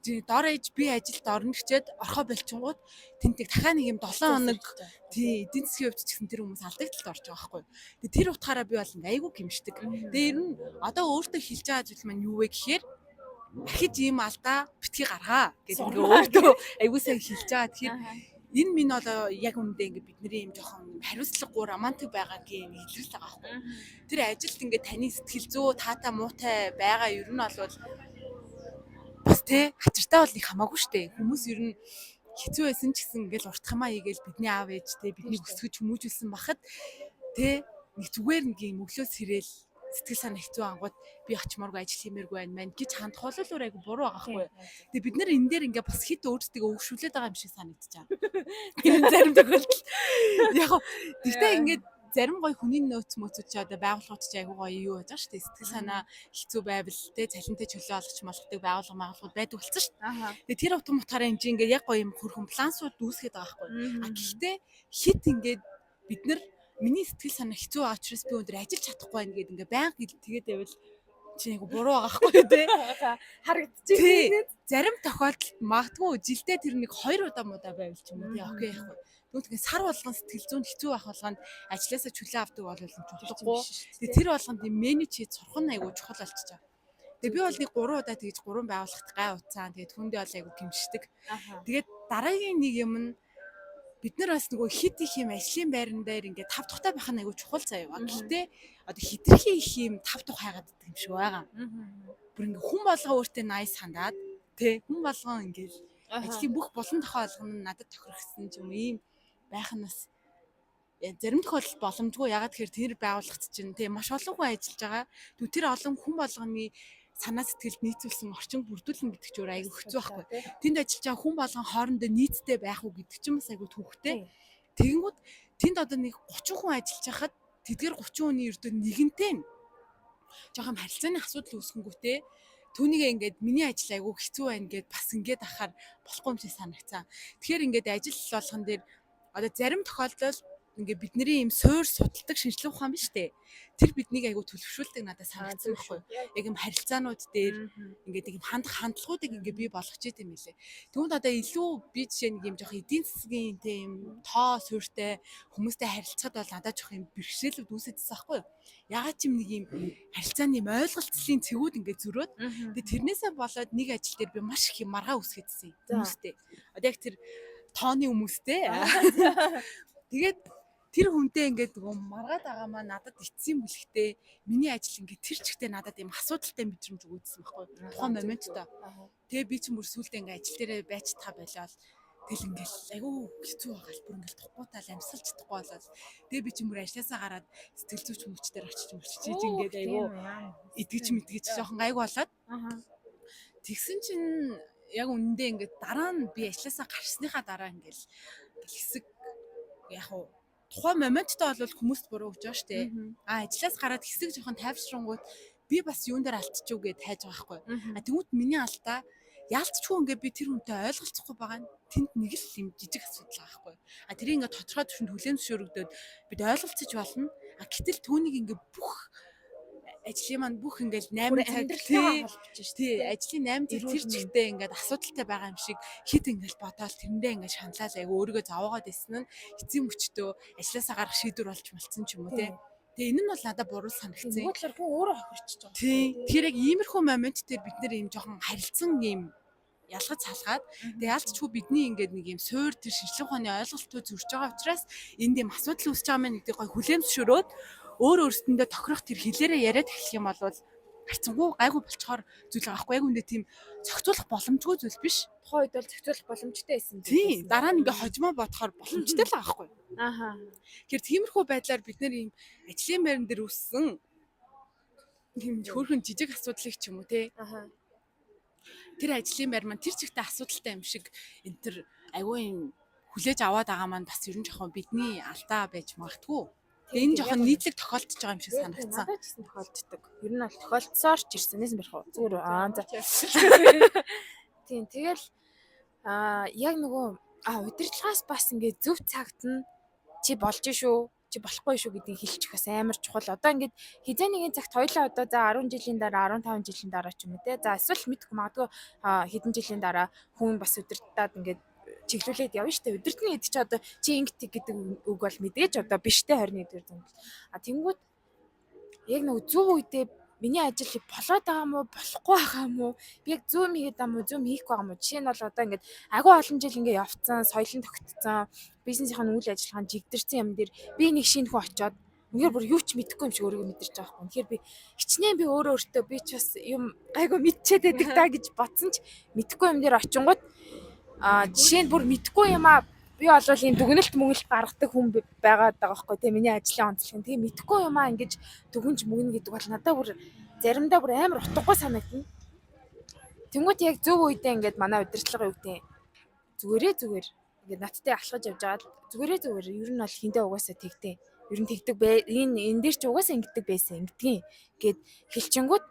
дор ээж би ажилд орно гэчээд орхоо болчихгонгууд тэнтэг дахиад нэг юм 7 хоног эдийн засгийн хувьд ч гэсэн тэр хүмүүс алдагдлалд орж байгаа байхгүй. Тэгээ тэр утгаараа би бол ингээ айгүй гимшдэг. Тэгээ ер нь одоо өөртөө хэлж байгаа зүйл маань юу вэ гэхээр ахиж ийм алдаа битгий гаргаа гэдэг ингээ өөртөө айгүй сайн хэлж байгаа. Тэгэхээр энэ минь бол яг үндэ ингээ бидний юм жоохон хариуцлагагүй романтик байгаагийн илэрэл байгаа байхгүй. Тэр ажилд ингээ таны сэтгэл зүй таатай муутай байгаа ер нь бол бас тэ хачиртай бол нэг хамаагүй штэ. Хүмүүс ер нь хэцүү байсан ч гэсэн ингээл уртх юмаа хийгээл бидний аав ээж тэ бидний өсгөж хүмүүжүүлсэн бахад тэ нэг зүгээр нэг юм өглөөс ирээл сэтгэл санаа хэцүү ангууд би очимооргүй ажил хиймээргүй байна мэн гэж хандах бол айгу буруу байгаа хгүй. Тэгээ бид нэр энэ дээр ингээ бас хит өөрсдөө өвгшүүлээд байгаа юм шиг санагдаж байна. Энэ зарим тохиолдолд яг гэхдээ ингээд зарим гоё хүний нөөц мөцөд ч одоо байгууллагууд ч айгу гоё юу яаж байгаа шүү дээ. Сэтгэл санаа хэцүү байвал тэ цалинтай чөлөө олгоч молгодог байгууллагууд байдаг болсон шүү дээ. Тэгээ тэр утга мутаараа энэ ингээ яг гоё юм хөрхөн балансууд үүсгээд байгаа хгүй. А гэхдээ хит ингээд бид нар миний сэтгэл санаа хэцүү байгаа учраас би өндөр ажиллаж чадахгүй байна гэдэг ингээ байнга тэгээд байвал чи айгу буруу байгаа хгүй тэ. Харагдчих. Зарим тохиолдолд магадгүй жилдээ тэр нэг 2 удаа мудаа байвал ч юм уу тий окей яахгүй. Тэгвэл сар болгон сэтгэл зүйн хэцүү байх болгонд ажилласаа чөлөө авдаг бол чухалгүй. Тэгээ тэр болгонд менеж хийж сурах нь айгу чухал болчихж байгаа. Тэгээ би бол нэг 3 удаа тэгж 3 байгууллагт гай уцаан тэгээд хүндээ бол айгу гимшдэг. Тэгээд дараагийн нэг юм нь бид нар бас нөгөө хит их юм ажлын байран дээр ингээд тав тухтай байх нь айгу чухал заяа. Гэхдээ одоо хитрхи их юм тав тух хайгаад байдаг юм шиг байгаа. Бүр ингээ хүн болгоо өөртөө nice хандаад тий хүн болгоо ингээд ажлын бүх болон тохиолдол нь надад тохирохсон юм ийм байх нь бас зарим тохиолдолд боломжгүй. Ягаад тэгэхээр тэр байгууллагт чинь тий маш олон хүн ажиллаж байгаа. Тэгвэл тэр олон хүн болгоны санаа сэтгэлд нийцүүлсэн орчин бүрдүүлнэ гэдэг чинь айгүй хэцүү байхгүй. Тэнд ажиллаж байгаа хүн болгон хоорондоо нийцтэй байх уу гэдэг чинь бас айгүй төвхтэй. Тэгэнгүүт тэнд одоо нэг 30 хүн ажиллаж байхад тэдгээр 30 хүний ердөө нэгэнтэй жоохон харилцааны асуудал үүсгэнгүүтээ түүнийгээ ингээд миний ажил айгүй хэцүү байна гэд бас ингээд ахаар болохгүй юм шиг санагцсан. Тэгэхээр ингээд ажил болгон дээр одоо зарим тохиолдолд ингээ бидний юм суур судалдаг шинжилгээ ухаан биш үү? Тэр биднийг айгу төлөвшүүлдэг надад санагдсан байхгүй. Яг юм харилцаанууд дээр ингээ юм хандлагуудыг ингээ бий болгож идэв юм лээ. Тэгвэл одоо илүү би жишээ нэг юм жоох эдийн засгийн тийм тоо суурьтай хүмүүстэй харилцахад бол надад жоох юм бэрхшээлүүд үүсэжсэн байхгүй. Ягаад ч юм нэг юм харилцааны ойлголцлын цэгүүд ингээ зөрөөд тэгээ тэрнээсээ болоод нэг ажил дээр би маш их юм маргаа үсгэжсэн хүмүүстэй. Одоо яг тэр тооны хүмүүстэй. Тэгээд тэр хүнтэй ингээд маргаад байгаа маа надад ицсэн бэлхтэй миний ажил ингээд тэр чигтээ надад юм асуудалтай мэдрэмж өгөөдсөн байхгүй тухайн моменттой. Тэгээ би ч мөр сүултээ ингээд ажил дээрээ байж та байлаа. Тэгэл ингээд айгүй хэцүү байгаа л бүр ингээд тугуутаал амьсгалж чадахгүй болоод тэгээ би ч мөр ажлаасаа гараад сэтгэл зүйч хүмүүстээр очиж мөрчиж ингээд айгүй идгэж мэдгэж жоохон айгүй болоод тэгсэн чинь яг үнэндээ ингээд дараа нь би ажлаасаа гарсныхаа дараа ингээд хэсэг яг уу тухайн моменттой бол хүмүүст буруу гэж байгаа шүү дээ. Ажлаас гараад хэсэг жоохон тайвшрангууд би бас юун дээр алдчих уу гэж хайж байгаа байхгүй. Тэгвэл миний алдаа яалтчгүй ингээд би тэр хүнтэй ойлголцохгүй байгаа нь тэнд нэг л юм жижиг асуудал байгаа байхгүй. Тэрийг ингээд тодорхой төвшөнд хүлээн зөвшөөрөгдөөд бид ойлголцож болно. Гэтэл түүнийг ингээд бүх ажлын маань бүх ингээд 8 цаг тий ажлын 8 цаг тэр чигтээ ингээд асуудалтай байгаа юм шиг хит ингээд бодоол тэрэндээ ингээд шаналал айгу өөрийгөө зовоогоод исэн нь эцсийн мөчтөө ажлаасаа гарах шийдвэр болж малцсан ч юм уу тий. Тэгээ энэ нь бол надад буруу санагдсан. Тэгвэл хүн өөрөө хохирчиж байгаа. Тий. Тэгэхээр яг иймэрхүү момент дээр бид нэр юм жоохон харилцсан юм ялгаж салгаад тэгээ яалтчгүй бидний ингээд нэг юм суур тэр шинжлэх ухааны ойлголтууд зөрж байгаа учраас энд юм асуудал үүсэж байгаа мэн гэдэг гой хүлээн зөвшөөрөөд өөр өөрсөндөө тохирох тэр хэлээрээ яриад эхлэх юм бол харцангуй гайгүй болцохоор зүйл байгаа байхгүй яг үндэ тийм зохицуулах боломжгүй зүйл биш. Тухайн үед бол зохицуулах боломжтой байсан. Тий. Дараа нь ингээ хожимоо бодохоор боломжтой л байгаа байхгүй. Тэгэхээр тиймэрхүү байдлаар бид нэр ийм ажлын байран дээр үссэн ийм хөөрхөн жижиг асуудлыг ч юм уу те. Тэр ажлын байр маань тэр чигтээ асуудалтай юм шиг энэ тэр агүй юм хүлээж аваад байгаа маань бас ер нь жоохон бидний алдаа байж магадгүй. Энэ жоохон нийтлэг тохиолдож байгаа юм шиг санагдсан. Надад ч гэсэн тохиолддог. Ер нь бол тохиолдсоор ч ирсэн нэсэн барих уу. Зүгээр за. Тийм тэгэл яг нөгөө удирдлагаас бас ингээд зөв цагт нь чи болж шүү. чи болохгүй шүү гэдгийг хэлчих бас амар чухал. Одоо ингээд хизээ нэгэн цагт хоёлаа одоо за 10 жилийн дараа 15 жилийн дараа ч юм уу те. За эсвэл мэдгүй магадгүй хэдэн жилийн дараа хүн бас удирдаад ингээд чиглүүлээд явна шүү дээ. Удирдна гэдэг чи одоо чи ингээд гэдэг үг бол мэдээж одоо биш те 21-р зуунд. Тэнгүүд яг нэг зөв үедээ миний ажил болоод байгаа мó болохгүй байгаа мó би яг зүүм хийгээд байгаа мó зүүм хийхгүй байгаа мó жишээ нь бол одоо ингээд агүй олон жил ингээд явцсан соёлын тогтцсон бизнесийн үйл ажиллагаанд жигдэрсэн юм дээр би нэг шинэ хүн очоод үнээр бүр юу ч мэдэхгүй юм шиг өөрийгөө мэдэрч байгаа юм. Тэгэхээр би хичнээн би өөрөө өөртөө би ч бас юм айгүй мэдчихэд байдаг та гэж бодсон ч мэдэхгүй юм дээр очингууд жишээ нь бүр мэдэхгүй юм би болвол ийм дүгнэлт мөнгөлт гаргадаг хүн байгаад байгаа байхгүй тийм миний ажлын онцлог. Тийм мэдэхгүй юм ингэж дүгнж мөгнө гэдэг бол надад бүр заримдаа бүр амар утгагүй санагдана. Тэнгүүт яг зөв үедээ ингээд манай удирдлага юу гэдэг зүгээр ингээд надтай алхаж явж байгаа зүгээр ер нь бол хиндэ угаасаа тэгтээ. Ер нь тэгдэг бай энэ дээр ч угаасаа ингэдэг байсан ингэдгийн гэд хэлчингүүд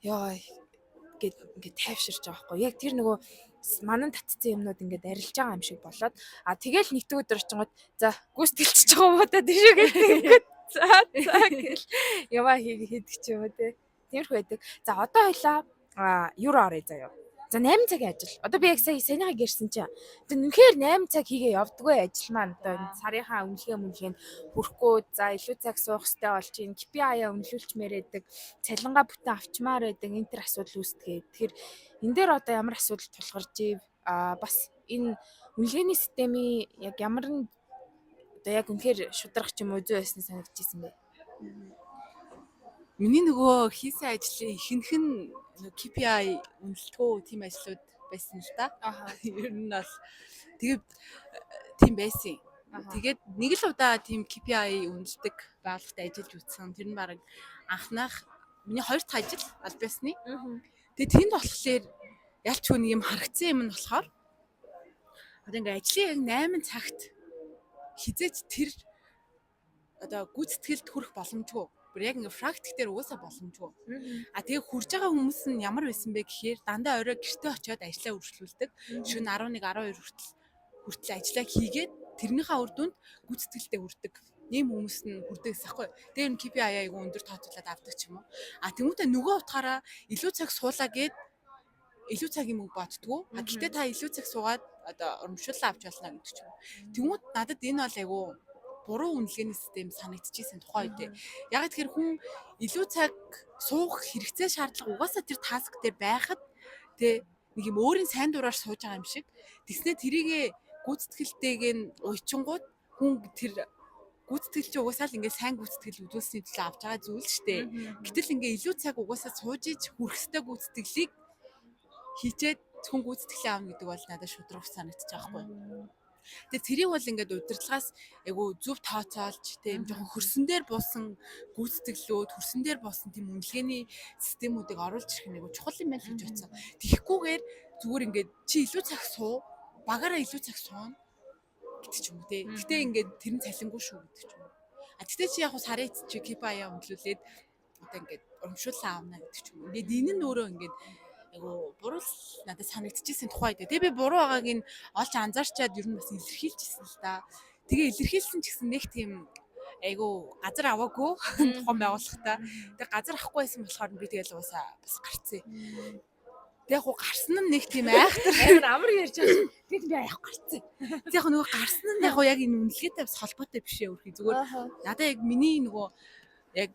ёо гэд ингээд тайвширч байгаа байхгүй. Яг тэр нөгөө манан татцсан юмнууд ингээд арилж байгаа юм шиг болоод тэгэл нэгд өдөр очингууд за гүйцэтгэлж байгаа юм уу та тийш гэдэг за гэл ява хийдэг ч юм уу те тиймэрхүү байдаг. За одоо хоёлаа евро орё заяа. За 8 цагийн ажил. Одоо би яг саяхан гэрсэн чинь үнэхээр 8 цаг хийгээ явдггүй ажил маань одоо сарынхаа үнэлгээнд хүрэхгүй за илүү цаг суух хэрэгтэй болж байна. KPI-аа үнэлүүлчмээр байдаг. Цалингаа бүтэн авчмаар байдаг. Энэ төр асуудал үүсдэг. Тэгэхээр энэ дээр одоо ямар асуудал тулгарч ив бас энэ үнэлгээний системийн яг ямар нь одоо яг үнэхээр шударга ч юм уу зүй байсан санагдчихсэн бэ? Миний нөгөө хийсэн ажлын ихэнх нь KPI үнэлтгөө тийм ажлууд байсан л да. Ер нь бол тэгээд тийм байсан. Тэгээд нэг л удаа тийм KPI үнэлдэг байгууллагад ажиллаж үзсэн. Тэр нь баг анхнаах миний хоёр дахь ажил аль байсны. Тэгээд тэнд болохоор ялч хүн юм харагдсан юм нь болохоор одоо ингээ ажлын яг 8 цагт хизээч тэр одоо гүйцэтгэлд хүрэх боломжгүй. Бүр яг ингээ практик дээр угаасаа боломжгүй. Тэгээ хурж байгаа хүмүүс нь ямар байсан бэ гэхээр дандаа орой гэртээ очиод ажлаа үргэлжлүүлдэг. Шөнө 11 12 хүртэл ажлаа хийгээд тэрнийхээ үр дүнд гүйцэтгэлдээ хүрдэг. Ийм хүмүүс нь хүрдэг гэсэхгүй. Тэр нь KPI айгу өндөр тооцоолоод авдаг ч юм уу. Тэмүүтэ нөгөө утгаараа илүү цаг суулаа гээд илүү цагийн мөнгө боддгоо. Гэхдээ та илүү цаг суугаад одоо урамшууллаа авч болно гэдэг ч юм. Тэмүүт надад энэ бол айгу буруу үнэлгээний систем санагдчихсэн тухай үедээ. Яг тэгэхээр хүн илүү цаг суух хэрэгцээ шаардлага угаасаа тэр таск дээр байхад тэг нэг юм өөрийн сайн дураар сууж байгаа юм шиг. Тэгснэ тэрийгэ гүйцэтгэлтэйг нь уйчингууд хүн тэр гүйцэтгэл чи угаасаа л ингээ сайн гүйцэтгэл үзүүлсний төлөө авч байгаа зүйл шүү дээ. Гэтэл ингээ илүү цаг угаасаа сууж иж хүрхстэй гүйцэтгэлийг хийчээд хүн гүйцэтгэл аавна гэдэг бол надад шудраг санагдчих байхгүй. Тэгээ тэрийг бол ингээд удирдлагаас айгу зөв тооцоолж тийм жоохон хөрсөн дээр буусан гүйцэтгэлүүд, хөрсөн дээр буусан тийм үнэлгээний системүүдийг оруулж ирэх нэг чухал юм байна л гэж бодсон. Тэгэхгүйгээр зүгээр ингээд чи илүү цаг суу, багаараа илүү цаг сууна гэдэг ч юм уу те. Гэтэ ингээд тэр нь цалингүй шүү гэдэг ч юм уу. Гэтэ чи яг сарын эцэг чи KPI-аа үнэлүүлээд одоо ингээд урамшуулсан аавна гэдэг ч юм уу. Ингээд энэ нь өөрөө ингээд айгу буруу надад санагдчихсэн тухай дээ. Тэгээ би буруу байгааг нь олж анзаарчаад ер нь бас илэрхийлжсэн л да. Тэгээ илэрхийлсэн ч гэсэн нэг тийм айгу газар аваагүй тухайн байгууллагатай. Тэгээ газар авахгүй байсан болохоор би тэгэл уусаа бас гарцээ. Тэгээ яг гарсан нь нэг тийм айхтар амар ярьж байгаа. Тэгээд би аяах гарцээ. Тэгээ яг нөгөө гарсан нь яг энэ үнэлгээтэй бас холбоотой биш ээ өөрхий зүгээр. Надаа яг миний нөгөө яг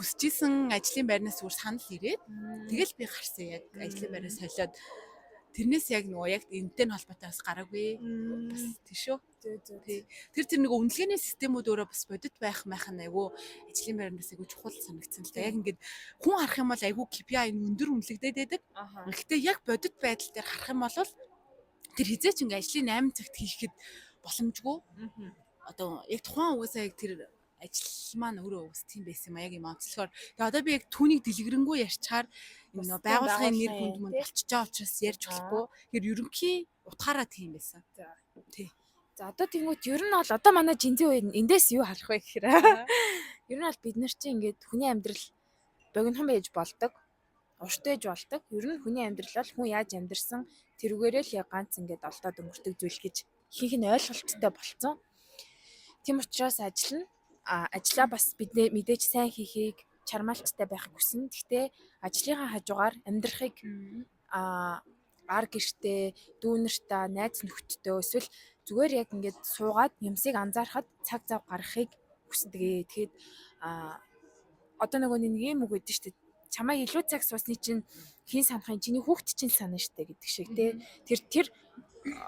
хүсчихсэн ажлын байрнаас зүгээр санал ирээд тэгэл би гарсан яг ажлын байрнаас солиод тэрнээс яг нөгөө яг энэтэй нь холбоотой бас гараагүй бас тийшөө. Тэр нэг үнэлгээний системүүд өөрөө бас бодит байх нь айгүй ажлын байрнаас айгүй чухал санагдсан л да. Яг ингээд хүн харах юм бол айгүй KPI өндөр үнэлэгдээд байдаг. Гэхдээ яг бодит байдал дээр харах юм бол тэр хизээч ингээд ажлын 8 цагт хийхэд боломжгүй. Одоо яг тухайн угаасаа яг тэр ажил маань өөрөө ус тийм байсан юм а яг юм онцлохоор. Тэгээ одоо би яг түүнийг дэлгэрэнгүй ярьчаар энэ байгууллагын нэр хүнд мөн болчихж байгаа учраас ярьж болохгүй. Тэгэхээр ерөнхий утгаараа тийм байсан. Тий. За одоо тэгмүүд ер нь бол одоо манай жинзэн үед эндээс юу харах вэ гэхээр ер нь бол бид нар чинь ингээд хүний амьдрал богинохон байж болдог. Уртбайж болдог. Ер нь хүний амьдрал бол хүн яаж амьдрсан тэрүүгээрээ л яг ганц ингээд олдоод өнгөртөг зүйл гэж ихэнх нь ойлголттой болцсон. Тийм учраас ажил нь ажлаа бас бид мэдээж сайн хийхийг чармаалттай байхыг хүснэ. Гэхдээ ажлынхаа хажуугаар амьдрахыг ар гэртээ, дүүнэртээ, найз нөхдөдөө эсвэл зүгээр яг ингээд суугаад юмсыг анзаархад цаг зав гаргахыг хүсдэг. Тэгээд одоо нэг юм үг өгдөн шүү дээ. Чамайг илүү цаг суусны чинь хийн санахын чиний хүүхд чинь санаа штэ гэдэг шиг тий. Тэр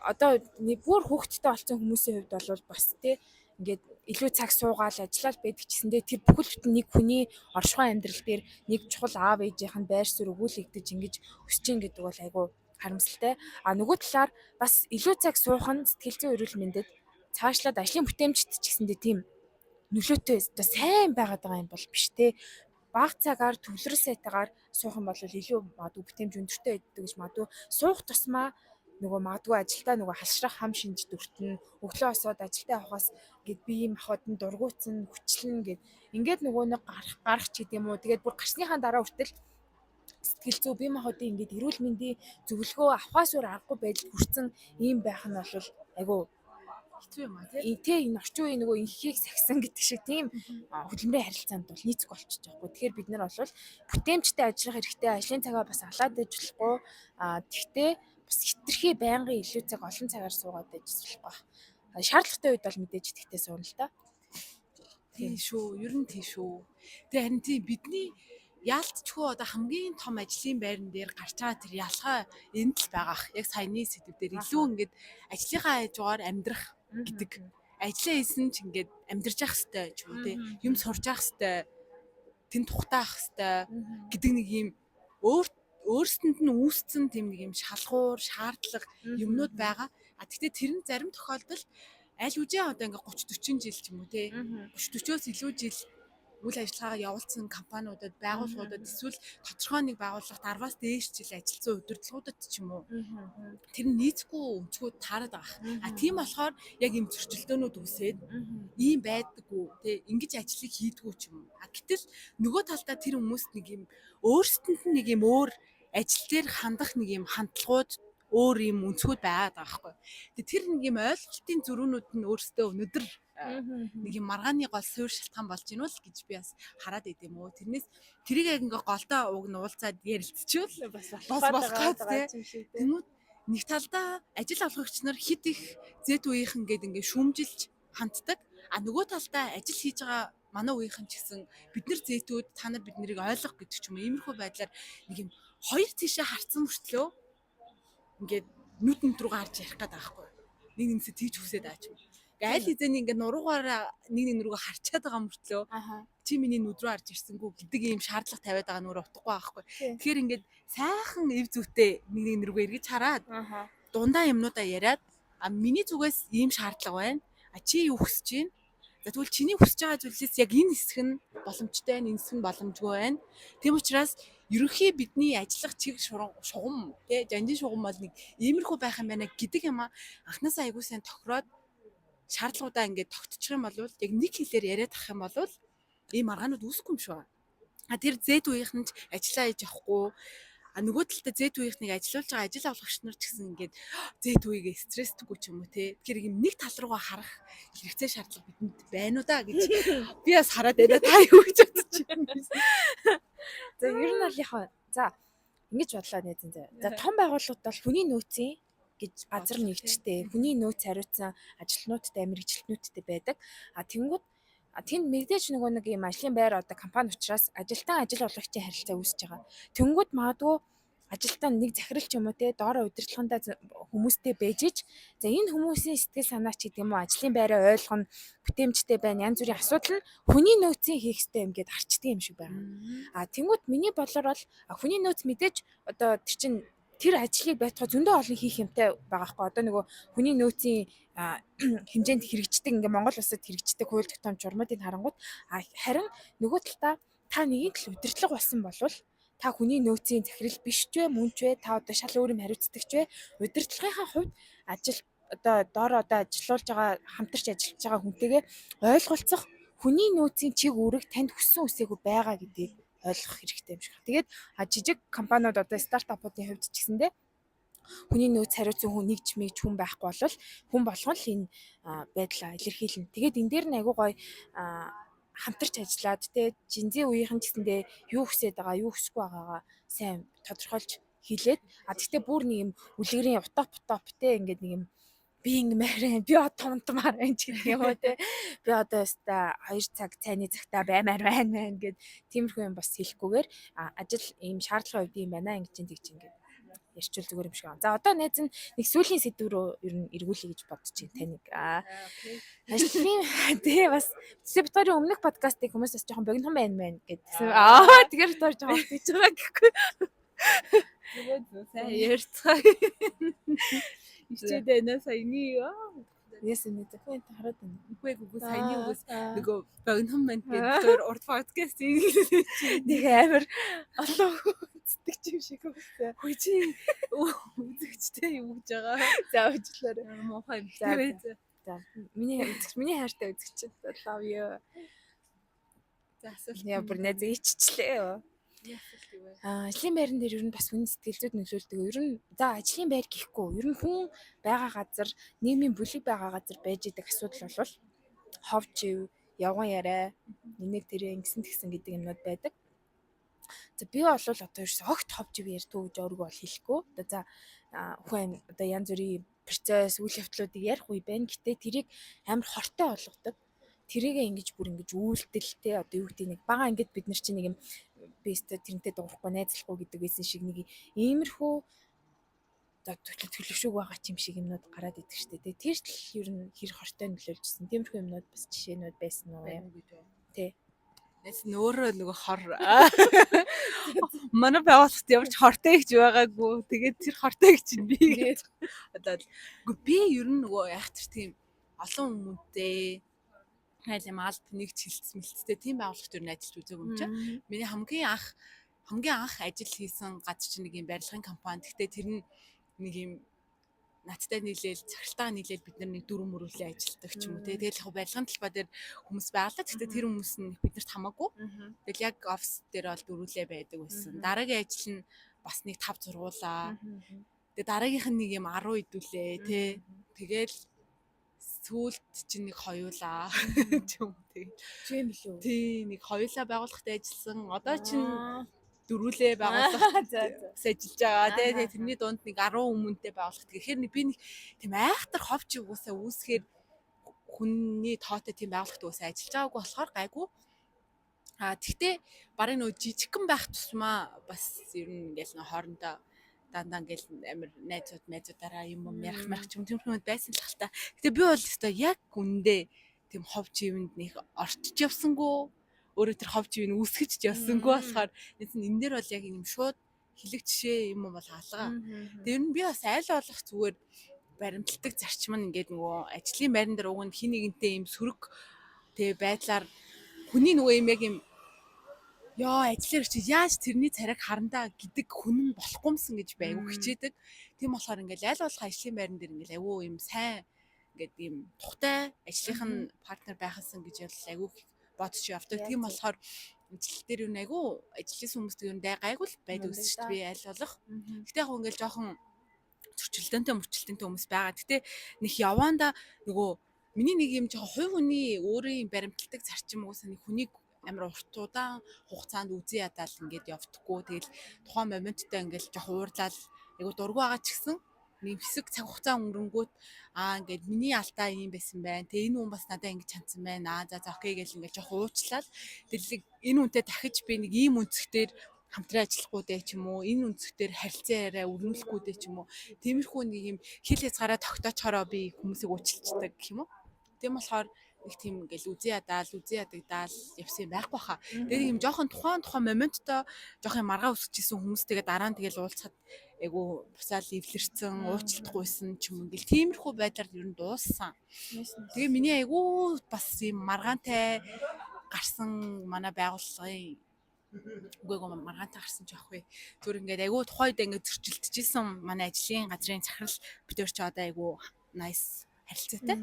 одоо бүр хүүхдтэй болсон хүмүүсийн хувьд бол бас тий ингээд илүү цаг суугаал ажиллаад байдаг гэсэндээ тэр бүхэл бүтэн нэг хүний оршихуй амьдрал дээр нэг чухал аав ээжийнх нь байр суурь өгүүлэгдэж ингэж өсч ийн гэдэг бол айгүй харамсалтай. Нөгөө талаар бас илүү цаг суух нь сэтгэл зүйн эрүүл мэндэд цаашлаад ажлын бүтээмжт ч гэсэндээ тийм нөлөөтэй одоо сайн байгаад байгаа юм бол биш те. Бага цагаар төвлөрөл сайтагаар суух юм бол илүү магадгүй бүтээмж өндөртэй байдаг гэж магадгүй суух тусмаа нөгөө магадгүй ажилдаа нөгөө халшрах хам шинж дөртөн өглөө осоод ажилдаа явахаас ингээд бие юм ахад нь дургуутсан хүчлэн гэд ингээд нөгөө нэг гарах ч гэдэм үү. Тэгээд бүр гарсныхаа дараа хүртэл сэтгэл зүй бие махбодын ингээд эрүүл мэндийн зөвлөгөө авахаас өөр аргагүй байдал хүрсэн ийм байх нь бол айгүй хэцүү юм аа тий. Энэ орчин үеийн нөгөө инхийг сахисан гэдэг шиг тийм хөдөлмөрийн харилцаанд бол нийцэх болчихж байгаа. Тэгэхээр бид нар бол бүтээмжтэй ажиллах хэрэгтэй, ажлын цагаа бас алаад ээж болохгүй. Тэгтээ бас хитрхи байнгын илүү цаг олон цагаар суугаад ажиллах байх. Шаардлагатай үед бол мэдээж тэгтээ суuna л та. Тийм шүү. Ер нь тийм шүү. Тэгээ харин тийм бидний яалтчгүй одоо хамгийн том ажлын байран дээр гарч байгаа тэр ялгаа энд л байгаах. Яг саяны сэдвээр илүү ингээд ажлынхаа хажуугаар амьдрах гэдэг. Ажлаа хийсэн ч ингээд амьдарч явах хэрэгтэй ч юм уу тий. Юм сурж явах хэрэгтэй. Тэн тухтаах хэрэгтэй гэдэг нэг юм өөрсдөнд нь үүсцэн тийм нэг юм шалгуур, шаардлага юмнууд байгаа. Гэхдээ тэр нь зарим тохиолдолд аль үжээ одоо ингээ 30 40 жил ч юм уу тий 30 40-оос илүү жил үйл ажиллагаагаа явуулсан компаниудад, байгууллагуудад эсвэл тодорхой нэг байгууллагт 10-аас дээш жил ажилласан удирдлагуудад ч юм уу тэр нь нийцгүй өнцгөө таарад байгаа. Тийм болохоор яг ийм зөрчилдөөнүүд үсээд ийм байдаггүй тий ингэж ажлыг хийдгүү ч юм уу. Гэтэл нөгөө талдаа тэр хүмүүст нэг юм өөрсдөнд нь нэг юм өөр ажил дээр хандах нэг юм хандлагууд өөр юм өнцгүүд байгаад байгаа байхгүй. Тэгээ тэр нэг юм ойлголтын зөрүүнүүд нь өөрсдөө өнөдөр нэг юм маргааны гол суурь шалтгаан болж гинөө л гэж би бас хараад идэм үү. Тэрнээс тэрийг яг ингээ голдоо уг нь уулзаад ярилцчихвол бас болохгүй тий. Тэмүүт нэг талдаа ажил олгогч нар хит их зэт үеийнхэн гээд ингээ шүүмжилж ханддаг. Нөгөө талдаа ажил хийж байгаа манай үеийнхэн ч гэсэн бид нар зэтүүд та нар бид нарыг ойлгох гэдэг ч юм уу. Иймэрхүү байдлаар нэг юм хоёр тишээ харцсан мөртлөө ингээд нүд нүд рүү гарч ярих гээд байгаа хгүй. Нэг нэгсээ тийж хүсээд байгаа ч юм. Ингээд аль хэзээ ингээд нуруугаараа нэг рүүгээ харчаад байгаа мөртлөө чи миний нүд рүү харж ирсэнгүү гэдэг ийм шаардлага тавиад байгаа нүрээ утгагүй байгаа хгүй. Тэгэхээр ингээд сайхан эв зүйтэй нэг рүүгээ эргэж хараад дундаа юмнуудаа яриад миний зүгээс ийм шаардлага байна. Чи юу хүсэж байна? За тэгвэл чиний хүсэж байгаа зүйлээс яг энэ хэсэг нь боломжтой байна, энэ хэсэг нь боломжгүй байна. Тийм учраас ерөнхий бидний ажиллах чиг шугам тий жанжин шугам бол нэг иймэрхүү байх юм байна гэдэг юм анхнаасаа айгуу сайн тохироод шаардлагуудаа ингээд тогтчих юм бол яг нэг хэлээр яриад ах юм бол ийм аргаанууд үүсэхгүй юм шүү. Тэр зэт үеийнхэн ч ажиллаа хийж явахгүй нөгөө талдаа зэт үеийнхнийг ажиллуулж байгаа ажил авлагч нар ч гэсэн ингээд зэт үеигээ стрессдэггүй ч юм уу тий. Тэгэхээр юм нэг тал руугаа харах хэрэгцээ шаардлага бидэнд байна уу да гэж би бас хараад байна. Та юу гэж бодож байна? За ер нь бол яг за ингэж бодлоо нэ зэн. За том байгууллагууд бол хүний нөөцийн гэж газар нэгжтэй хүний нөөц хариуцсан ажилтнуудтай мэрэгжилтнүүдтэй байдаг. Тэнгүүд тэнд мэдээж нөгөө нэг юм ажлын байр одоо компани учраас ажилтан ажил олгогчийн харилцаа үүсэж байгаа. Тэнгүүд магадгүй ажилтан нэг захирал ч юм уу те доороо удирдлагандаа хүмүүстэй бэжиж за энэ хүмүүсийн сэтгэл санаа ч гэдэг юм уу ажлын байраа ойлгоно бүтээмжтэй байна янз бүрийн асуудал нь хүний нөөцийн хийх ёстой юм гээд харчдаг юм шиг байна. Тэнгүүд миний бодлоор бол хүний нөөц мэдээж одоо тэр ажлыг байтугай зөндөө олон хийх юмтай байгаа хгүй. Одоо нөгөө хүний нөөцийн хэмжээнд хэрэгждэг ингээ Монгол улсад хэрэгждэг хууль тогтоомж журмуудыг харангуут харин нөгөө талдаа та нэгэн л удирдлага болсон болвол та хүний нөөцийн захирал биш ч вэ мөн ч вэ та одоо шал өөр юм хариуцдаг ч вэ удирдлагынхаа хувьд ажил одоо доороо одоо ажиллаулж байгаа хамтарч ажиллаж байгаа хүнтэйгээ ойлголцох хүний нөөцийн чиг үүрэг танд хүссэн үсээгүй байгаа гэдгийг ойлгох хэрэгтэй юм шиг. Тэгээд жижиг компаниуд одоо стартапуудын хувьд ч гэсэндээ хүний нөөц хариуцсан хүн нэгж мэгж хүн байхгүй бол хүн болгон л энэ байдлаа илэрхийлнэ. Тэгээд энэ дээр нь айгуу гоё хамтарч ажиллаад те жинзээ үеийнхэн ч гэсэндээ юу хүсэж байгаа, юу хүсэхгүй байгаагаа сайн тодорхойлж хэлээд гэхдээ бүр нэг юм үлгэрийн утоп те ингээд нэг юм би ингэмээр би одоо унтмаар байна ч гэх юм уу те би одоо өстой 2 цаг цайны цагтаа баймаар байна гэд тиймэрхүү юм бас хэлэхгүйгээр ажил ийм шаардлагын үед юм байна ингэж тэгж ингээд ярьчул зүгээр юм шиг байна. За одоо найз нь нэг сүүлийн сэдв рүү ер нь эргүүлэе гэж бодож байна таныг. Ажлын тий бас Викторийн өмнөх подкастыг хүмүүс бас жоохон богинохон байна гэдсэн. Тэгэхээр Виктори жоохон гэж байгаа гэхгүй. Зүгээр сайн ярьцгаа. Ичээд байна саяны Яс энэ зөвхөн хараад байна. үгүй саяны үгс нөгөө богинохон байна гэдэг урд подкаст нэг амар олон үздэг юм шиг байна. хүй чи үзэгчтэй юу гэж байгаа. За уучлаарай. Муухай юм. За миний хайртай үзэгч love you. За асуулт. Яа бүр найз иччлээ. Ажлын байран дээр ер нь бас хүний сэтгэл зүйд нөлөөлдөг. Ер нь за ажлын байр гэхгүй. Ер нь хүн байгаа газар, нийгмийн бүлэг байгаа газар байж идэг асуудал бол ховж ив, явган яриа, нэг тэрэ ингэсэн тэгсэн гэдэг юмнууд байдаг. За би бол одоо ерөөс огт ховж ив ярьдгүй гэж өөрийгөө бол хэлэхгүй. Одоо за хүн одоо янз бүрийн процесс, үйл явдлуудыг ярих үе байна. Гэтэ тэрийг амар хортой болгодог. Тэрийгээ ингэж бүр ингэж үйлдэлтэй одоо юу гэдэг нэг бага ингэж бид нар чинь нэг юм бистэ тэрнтэй дуурахгүй найзлахгүй гэдэг байсан шиг нэг иймэрхүү одоо төлөвшөөг байгаа юм шиг юмнууд гараад идэг штэ тий. Тэр л ер нь хэр хортой нөлөөлжсэн. Тиймэрхүү юмнууд бас жишээнүүд байсан уу юм. Тий. Нэс нөөрөө нөгөө хор манай байгууллагт ямар ч хортой гэж байгаагүй. Тэгээд тэр хортой гэж би одоо би ер нь нөгөө яг тийм олон хүмүүстээ хайл юм алд нэгж хилцмэлцтэй тийм байгууллагт ер нь ажиллаж үзээгүй юм чинь. Миний хамгийн анх ажил хийсэн газар чинь нэг юм барилгын компани. Гэхдээ тэр нь нэг юм надтай нийлээл цагтаа нийлээл бид нар нэг дөрөв мөрөөлөө ажилтдаг ч юм уу тий. Тэгэл яг барилгын талбай дээр хүмүүс байгалаа. Гэхдээ тэр хүмүүс нь биднэрт хамаагүй. Тэгэл яг офис дээр бол дөрвөлээ байдаг байсан. Дараагийн ажил нь бас нэг 5 зургуулаа. Тэгээ дараагийнх нь нэг юм 10 идүүлээ тий. Тэгэл сүүлд чинь нэг хоёулаа ч юм тий. Тийм билүү. Тий, нэг хоёулаа байгууллагад ажилласан. Одоо чинь дөрвөлээ байгууллагад ажиллаж байгаа. Тэгээ тэрний дунд нэг 10 хүмүүнтэй байгууллагад. Тэгэхээр би нэг тийм айхтар ховч уусаа үүсгэхээр хүний тоотой тийм байгууллагад уусаа ажиллаж байгаагүй болохоор гайгүй. Тэгтээ барыг нөө жижигхэн байх тусмаа бас ер нь ингээл нөө хоорондоо дандаа ингээл амар найзуудаараа юм ярих ч юм тиймэрхүү байсан л хальта. Гэтэ би бол өстой яг үндэ тийм ховч ивэнд нэг орчиж явсангүй. Өөрөө тэр ховч ивэнд үсгэж явсангүй болохоор энэ дээр бол яг юм шууд хэлэг жишээ юм бол алгаа. Тэр нь би бас айл болох зүгээр баримтлагдаг зарчим нь ингээд нөгөө ажлын байран дээр уг нь хин нэгнтэй юм сөрөг тэг байдлаар хүний нөгөө юм яг юм яа ажиллаар чи яаж тэрний царайг харандаа гэдэг хүн нь болохгүймсэн гэж байгуу хичээдэг. Тийм болохоор ингээл айл болох ажлын байран дээр ингээл айгүй юм сайн ингээд юм тухтай ажлынх нь партнер байхсан гэж айгүй бодож явдаг. Тийм болохоор ажил дээр юу айгүй ажилласан хүмүүстэй юу гайгүй л байдаг гэсэн шүү дээ би айл болох. Гэтэ яг ингээл жоохон зөрчилдөөнтэй хүмүүс байгаа. Гэтэ нэг яваанда нөгөө миний нэг юм жоохон хувь хүний өөрийн баримтлагдаг зарчим уусаа нэг хүнийг амар урт удаан хугацаанд үзий ядаал ингээд явдаггүй. Тэгэл тухайн моменттой ингээд жоохон уурлал айгу дургу байгаа ч гэсэн нэг хэсэг цаг хугацаа өнгөрөнгөт ингээд миний алдаа юм байсан байна. Тэгээ энэ хүн бас надад ингэж чанцсан байна. За окей гэж ингээд жоохон уучлал. Тэгэл энэ хүнтэй дахиж би нэг ийм үнцгтэр хамтран ажиллахгүй дээ ч юм уу. Энэ үнцгтэр харилцаа яриа өрнүүлэхгүй дээ ч юм уу. Тиймэрхүү нэг юм хил хязгаараа тогтоочороо би хүмүүсийг уучлцдаг гэх юм уу. Тийм болохоор нэг тийм ингээл үзий ядагдал явсан байхгүй хаа. Тэгээ юм жоохон тухайн моменттой жоохон маргаа үсчихсэн хүмүүстэйгээ дараа нь тэгэл уулзахад айгу бусаал эвлэрсэн, уучлалтгүйсэн ч юм ингээл тиймэрхүү байдлаар ер нь дууссан. Тэгээ миний айгу бас юм маргаантай гарсан манай байгууллагын үгүй маргаантай гарсан ч яахгүй. Зүгээр ингээд айгу тухайд ингээд зөрчилдөжсэн манай ажлын газрын захирал битэр ч одоо айгу nice харилцаатай.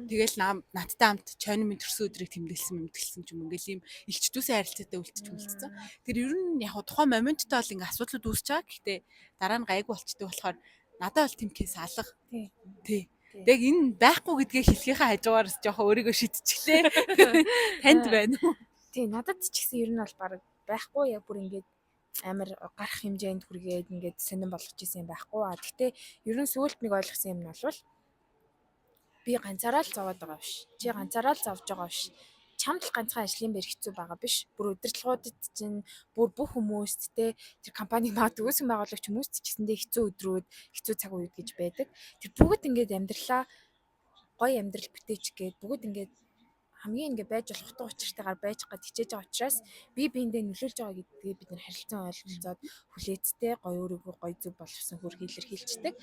Тэгэл надтай хамт чойны минь төрсөн өдрийг тэмдэглэсэн ч юм ингээл ийм илчдүүсээ харилцаатай үлдсэн. Тэр ер нь яг тухайн моменттой бол ингээ асуудлууд үүсэж байгаа. Гэхдээ дараа нь гайгүй болчдөг болохоор надад бол тийм кейс алга. Тий. Тий. Яг энэ байхгүй гэдгээ хэлхийнхаа хажуугаар жоохон өөрийгөө шидчихлээ. Танд байна уу? Тий, надад ч гэсэн ер нь бол баг байхгүй яг бүр ингээд амар гарах хэмжээнд хүргээд ингээд сонирн болгож исэн юм байхгүй. Гэхдээ ер нь сүүлд нэг ойлгосон юм нь бол би ганцаараа л зовоод байгаа биш. Чи ганцаараа л зовж байгаа биш. Чамд л ганцхан ажлын байр хэцүү байгаа биш. Бүр удирдлагуудад чинь бүр бүх хүмүүст те тэр компани магад үүсгэн байгуулагч хүмүүст ч гэсэндээ хэцүү өдрүүд, хэцүү цаг үед гэж байдаг. Тэр бүгд ингээд амьдралаа гоё амьдрал бүтээч гээд бүгд ингээд хамгийн ингээд байж болох утга учиртайгаар байж гад хичээж байгаа учраас би биендээ нөлөөлж байгаа гэдгээ бид нар харилцан ойлголцоод хүлээцтэй гоё өөрийгөө гоё зөв болгосон хөр илэрхийлждэг.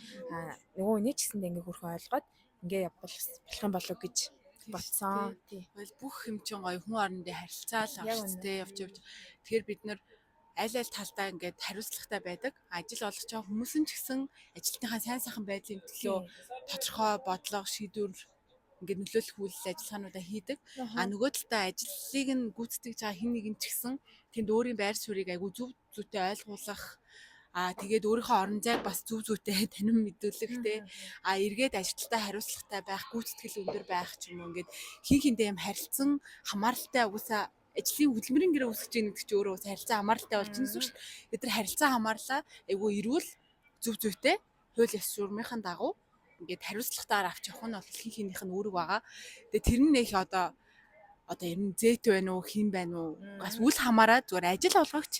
Нөгөө нэг ч гэсэндээ ингээд хөрхөн ойлгоод ингээд явбал болох юм болов гэж бодсон. Тий. Бол бүх юм чинь гоё хүн орондын харилцаал авчтай явж явж. Тэгэхээр бид нар аль талдаа ингээд хариуцлагатай байдаг. Ажил олгож байгаа хүмүүс нь ч гэсэн ажилтныхаа сайн сайхан байдлын төлөө тодорхой бодлого, шийдвэр ингээд нөлөөлөх үйл ажиллагаануудаа хийдэг. Нөгөө талдаа ажлыг нь гүйцэтгэж байгаа хэн нэгэн ч гэсэн тэнд өөрийн байр суурийг айгүй зөв зүйтэй ойлгуулах тэгээд өөрийнхөө орон зайг бас зөв зүйтэй танин мэдүүлэх те эргээд ажилтнаа хариуцлагатай байх, гүйцэтгэл өндөр байх ч юм уу ингээд хин хинтэй юм харилцан хамааралтай угсаа ажлын хөдөлмөрийн гэрээ үүсгэж байгаа гэдэг чинь өөрөө бас харилцаа хамааралтай болчихсон шүү дээ. Бид нар харилцаа хамаарлаа айгүй эрүүл зөв зүйтэй хууль ёс журмынхаа дагуу ингээд хариуцлагатайгаар авч явах нь бол хин хинийх нь үүрэг байгаа. Тэгээ тэр нь их одоо ер нь зэт байна уу, хин байна уу? Бас үл хамааран зүгээр ажил олгогч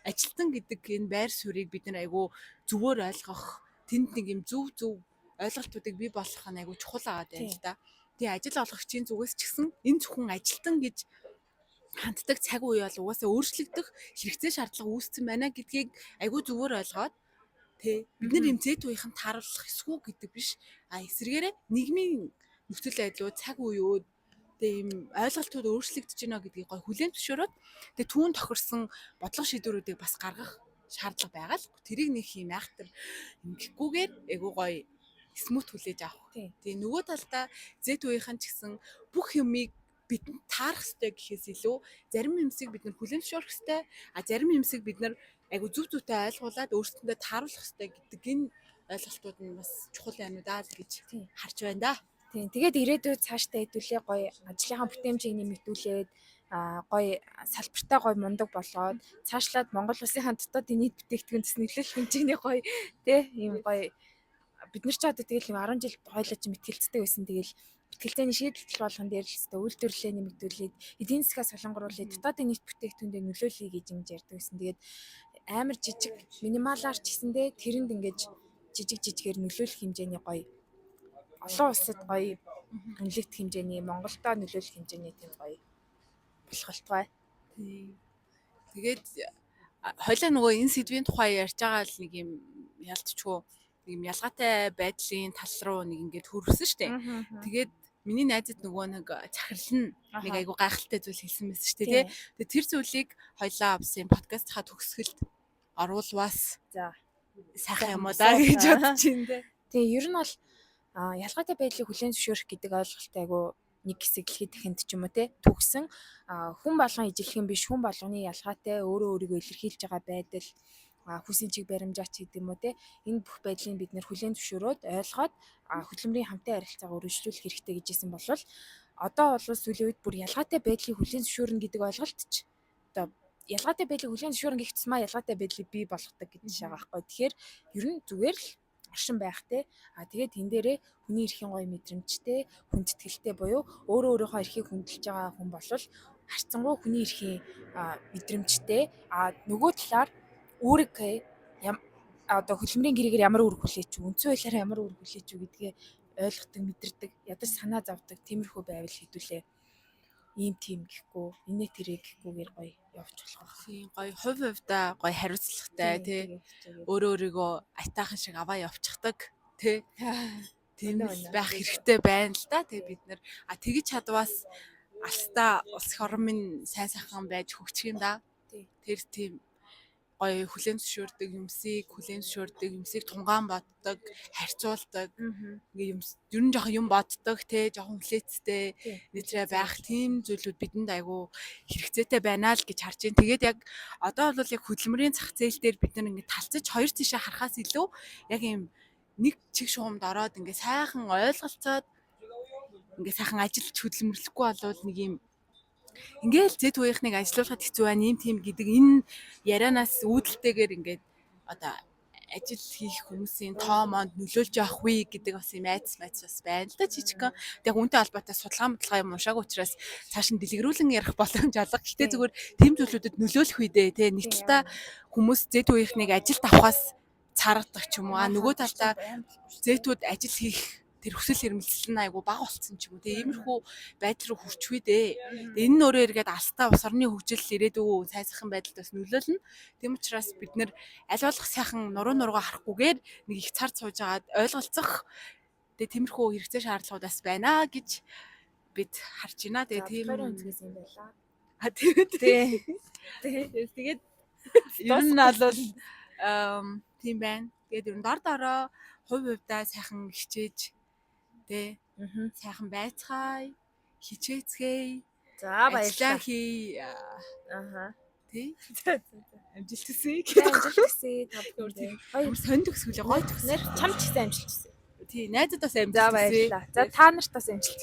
ажилтан гэдэг энэ байр суурийг бид нар айгүй зөвөр ойлгох, тэнд нэг юм зөв ойлголтуудыг бий болгох нь айгүй чухал байгаа даа л да. Тэгээ ажил олгогчийн зүгээс ч гэсэн энэ зөвхөн ажилтан гэж ханддаг цаг үе бол угаасаа өөрчлөгдөх хэрэгцээ шаардлага үүссэн байна гэдгийг айгүй зөвөр ойлгоод бид нар юм зэт үеийнхэн тааруулах эсгүй гэдэг биш. Эсвэргээрээ нийгмийн нөхцөл байдлууд цаг үеүүд ийм ойлголтууд өөрчлөгдөж байна гэдгийг гой хүлээн зөвшөөрөөд түүн тохирсон бодлого шийдвэрүүдийг бас гаргах шаардлага байгаа л. Тэрийг нэг юм яахтар ингэхгүйгээр айгуу гой смут хүлээж авах. Тэгээ нөгөө талдаа зэт үеийнхэн ч гэсэн бүх юмыг бидэнд таарах хэрэгтэй гэхээс илүү зарим юмсыг бид нар хүлээн зөвшөөрөх хэрэгтэй. Зарим юмсыг бид нар айгу зөв зүйтэй ойлгуулад өөрсдөндөө тааруулах хэрэгтэй гэдэг энэ ойлголтууд нь бас чухал байна уу даа л гэж харж байна да. Тийм. Тэгээд ирээдүйд цаашдаа хэдүүлээ гоё ажлынхаа бүтээмжийг нэмэгдүүлээд гоё салбартаа гоё мундаг болоод цаашлаад Монгол улсынхаа дотоодын нийт бүтээгдэхүүн төс нөлөөлөх хэмжээний гоё ийм гоё бид нар ч одоо тэгэл 10 жил хойлоо ч мэтгэлцдэг байсан. Тэгэл мэтгэлцээний шийдэл болгон дээр л өстой үйлдвэрлэлээ нэмэгдүүлээд эдийн засгаас солонгоруулаад дотоодын нийт бүтээгдэхүүндээ нөлөөлөе гэж ингэж ярьдаг байсан. Тэгээд амар жижиг минималаар ч гэсэндээ тэрэнд ингэж жижигээр нөлөөлөх хэмжээний гоё олон улсад гоё хөндлөгдөх хэмжээний Монголдоо нөлөөлөх хэмжээний тийм гоё болохгүй. Тэгээд хоёлаа нөгөө энэ сэдвийн тухай ярьж байгаа л нэг юм ялцчгүй нэг юм ялгаатай байдлын тал руу нэг ингээд хөрвсөн штэ. Тэгээд миний найзад нөгөө нэг захирлан нэг айгу гайхалтай зүйл хэлсэн байсан штэ тий. Тэгээд тэр зүйлийг хоёлаа авсан подкастынхаа төгсгөлд оруулвас. За сайхан юм уу да гэж бодож байна тий. Тэгээ ер нь бол ялгаатай байдлыг хүлээн зөвшөөрөх гэдэг ойлголт айгу нэг хэсэг дэлхийд дахинд ч юм уу те төгсөн хүн болгон ижилхэн юм биш, хүн болгоны ялгаатай өөрийгөө илэрхийлж байгаа байдал хүсийн чиг баримжаач гэдэг юм уу те энэ бүх байдлыг бид нэр хүлээн зөвшөөрөөд ойлгоод хөдөлмөрийн хамтын харилцаагаа өргөжлүүлэх хэрэгтэй гэжсэн бол одоо бол сүүлийн үед бүр ялгаатай байдлыг хүлээн зөвшөөрнө гэдэг ойлголт ч одоо ялгаатай байдлыг хүлээн зөвшөөрнө гэх тусмаа ялгаатай байдлыг бий болгодог гэж байгаа байхгүй. Тэгэхээр ер нь зүгээр л оршин байхтэй. Тэгээд тэн дээрээ хүний эрхийн гоё мэдрэмжтэй, хүндэтгэлтэй буюу өөрийнхөө эрхийг хүндэлж байгаа хүн болвол харцангуй хүний эрхийн мэдрэмжтэй. Нөгөө талаар өөрийнхөө одоо хөдөлмөрийн гэрээгээр ямар үр хүлээч үү, үндсэн хуулиар ямар үр хүлээч үү гэдгээ ойлгодог, мэдэрдэг, ядаж санаа зовдөг тиймэрхүү байвал хэдүүлээ. Ийм тийм гэхгүй, инээ тэрэг гэхгүйгээр гоё явж болох байх. Тийм гоё хувьдаа гоё хариуцлагатай тий. Өөрийгөө айтаахан шиг аваа явчихдаг тий. Тийм байх хэрэгтэй байна л да. Тэгээ бид нэр тэгж чадваас алстаа улс орон минь сайн сайхан байж хөгжих юм да. Тэр тийм гоё хүлээн зөвшөөрдөг юмсыг тунгаан боддог, харьцуулдаг. Ингээ юм ер нь жоохон юм боддог те жоохон хүлээцтэй нэтрэ байх тийм зүйлүүд бидэнд айгүй хэрэгцээтэй байна л гэж харж байна. Тэгээд яг одоо бол яг хөдөлмөрийн зах зээл дээр бид нар ингээ талцаж хоёр тишээ харахаас илүү яг юм нэг чиг шугамд ороод ингээ сайхан ойлголцоод ингээ сайхан ажилч хөдөлмөрлөхгүй болвол нэг юм ингээл зэт үеийнхнийг ажилуулахад хэцүү байна юм тийм гэдэг энэ ярианаас үүдэлтэйгээр ингээд одоо ажил хийх хүмүүсийн тоо монд нөлөөлж явах вэ гэдэг бас юм айц бас байна л да жижигхэн. Яг үнтэй холбоотой судалгаа юм уншаагүй учраас цааш нь дэлгэрүүлэн ярих боломж олго. Гэхдээ зүгээр тэм зүйлүүдэд нөлөөлөх үү дээ тий. Нэг талдаа хүмүүс зэт үеийнхнийг ажилд авахаас царгадаг ч юм уу. Нөгөө талдаа зэтүүд ажил хийх тэр хүсэл эрмэлзэл нь айгу бага болцсон ч юм уу. Тэгээ иймэрхүү байдал руу хүрчвээ дээ. Энэ нь өөрөө эргээд алстаа ус орны хөгжил ирээдүйн сайжрах байдалд бас нөлөөлнө. Тэм учраас бид нэр аль болох сайхан нуруугаа харахгүйгээр нэг их цард сууж агаад ойлголцох. Тэгээ тиймэрхүү хэрэгцээ шаардлагууд бас байна гэж бид харж байна. Тэгээ тийм үнцгээс юм байлаа. Тэгээд ер нь бол тийм байна. Тэгээд ер нь дороо хувьдаа сайхан хичээж тэ сайхан байцгаая, хичээцгээе. За баярлалаа. Хий. Тий. Амжилт хүсье. Амжилт хүсье. Хоёр сонд өсгөлээ гоё төгснөр. Чамд ч гэсэн амжилт хүсье. Тий, найзад бас амжилт За хүсье. баярлалаа. За та нарт бас амжилт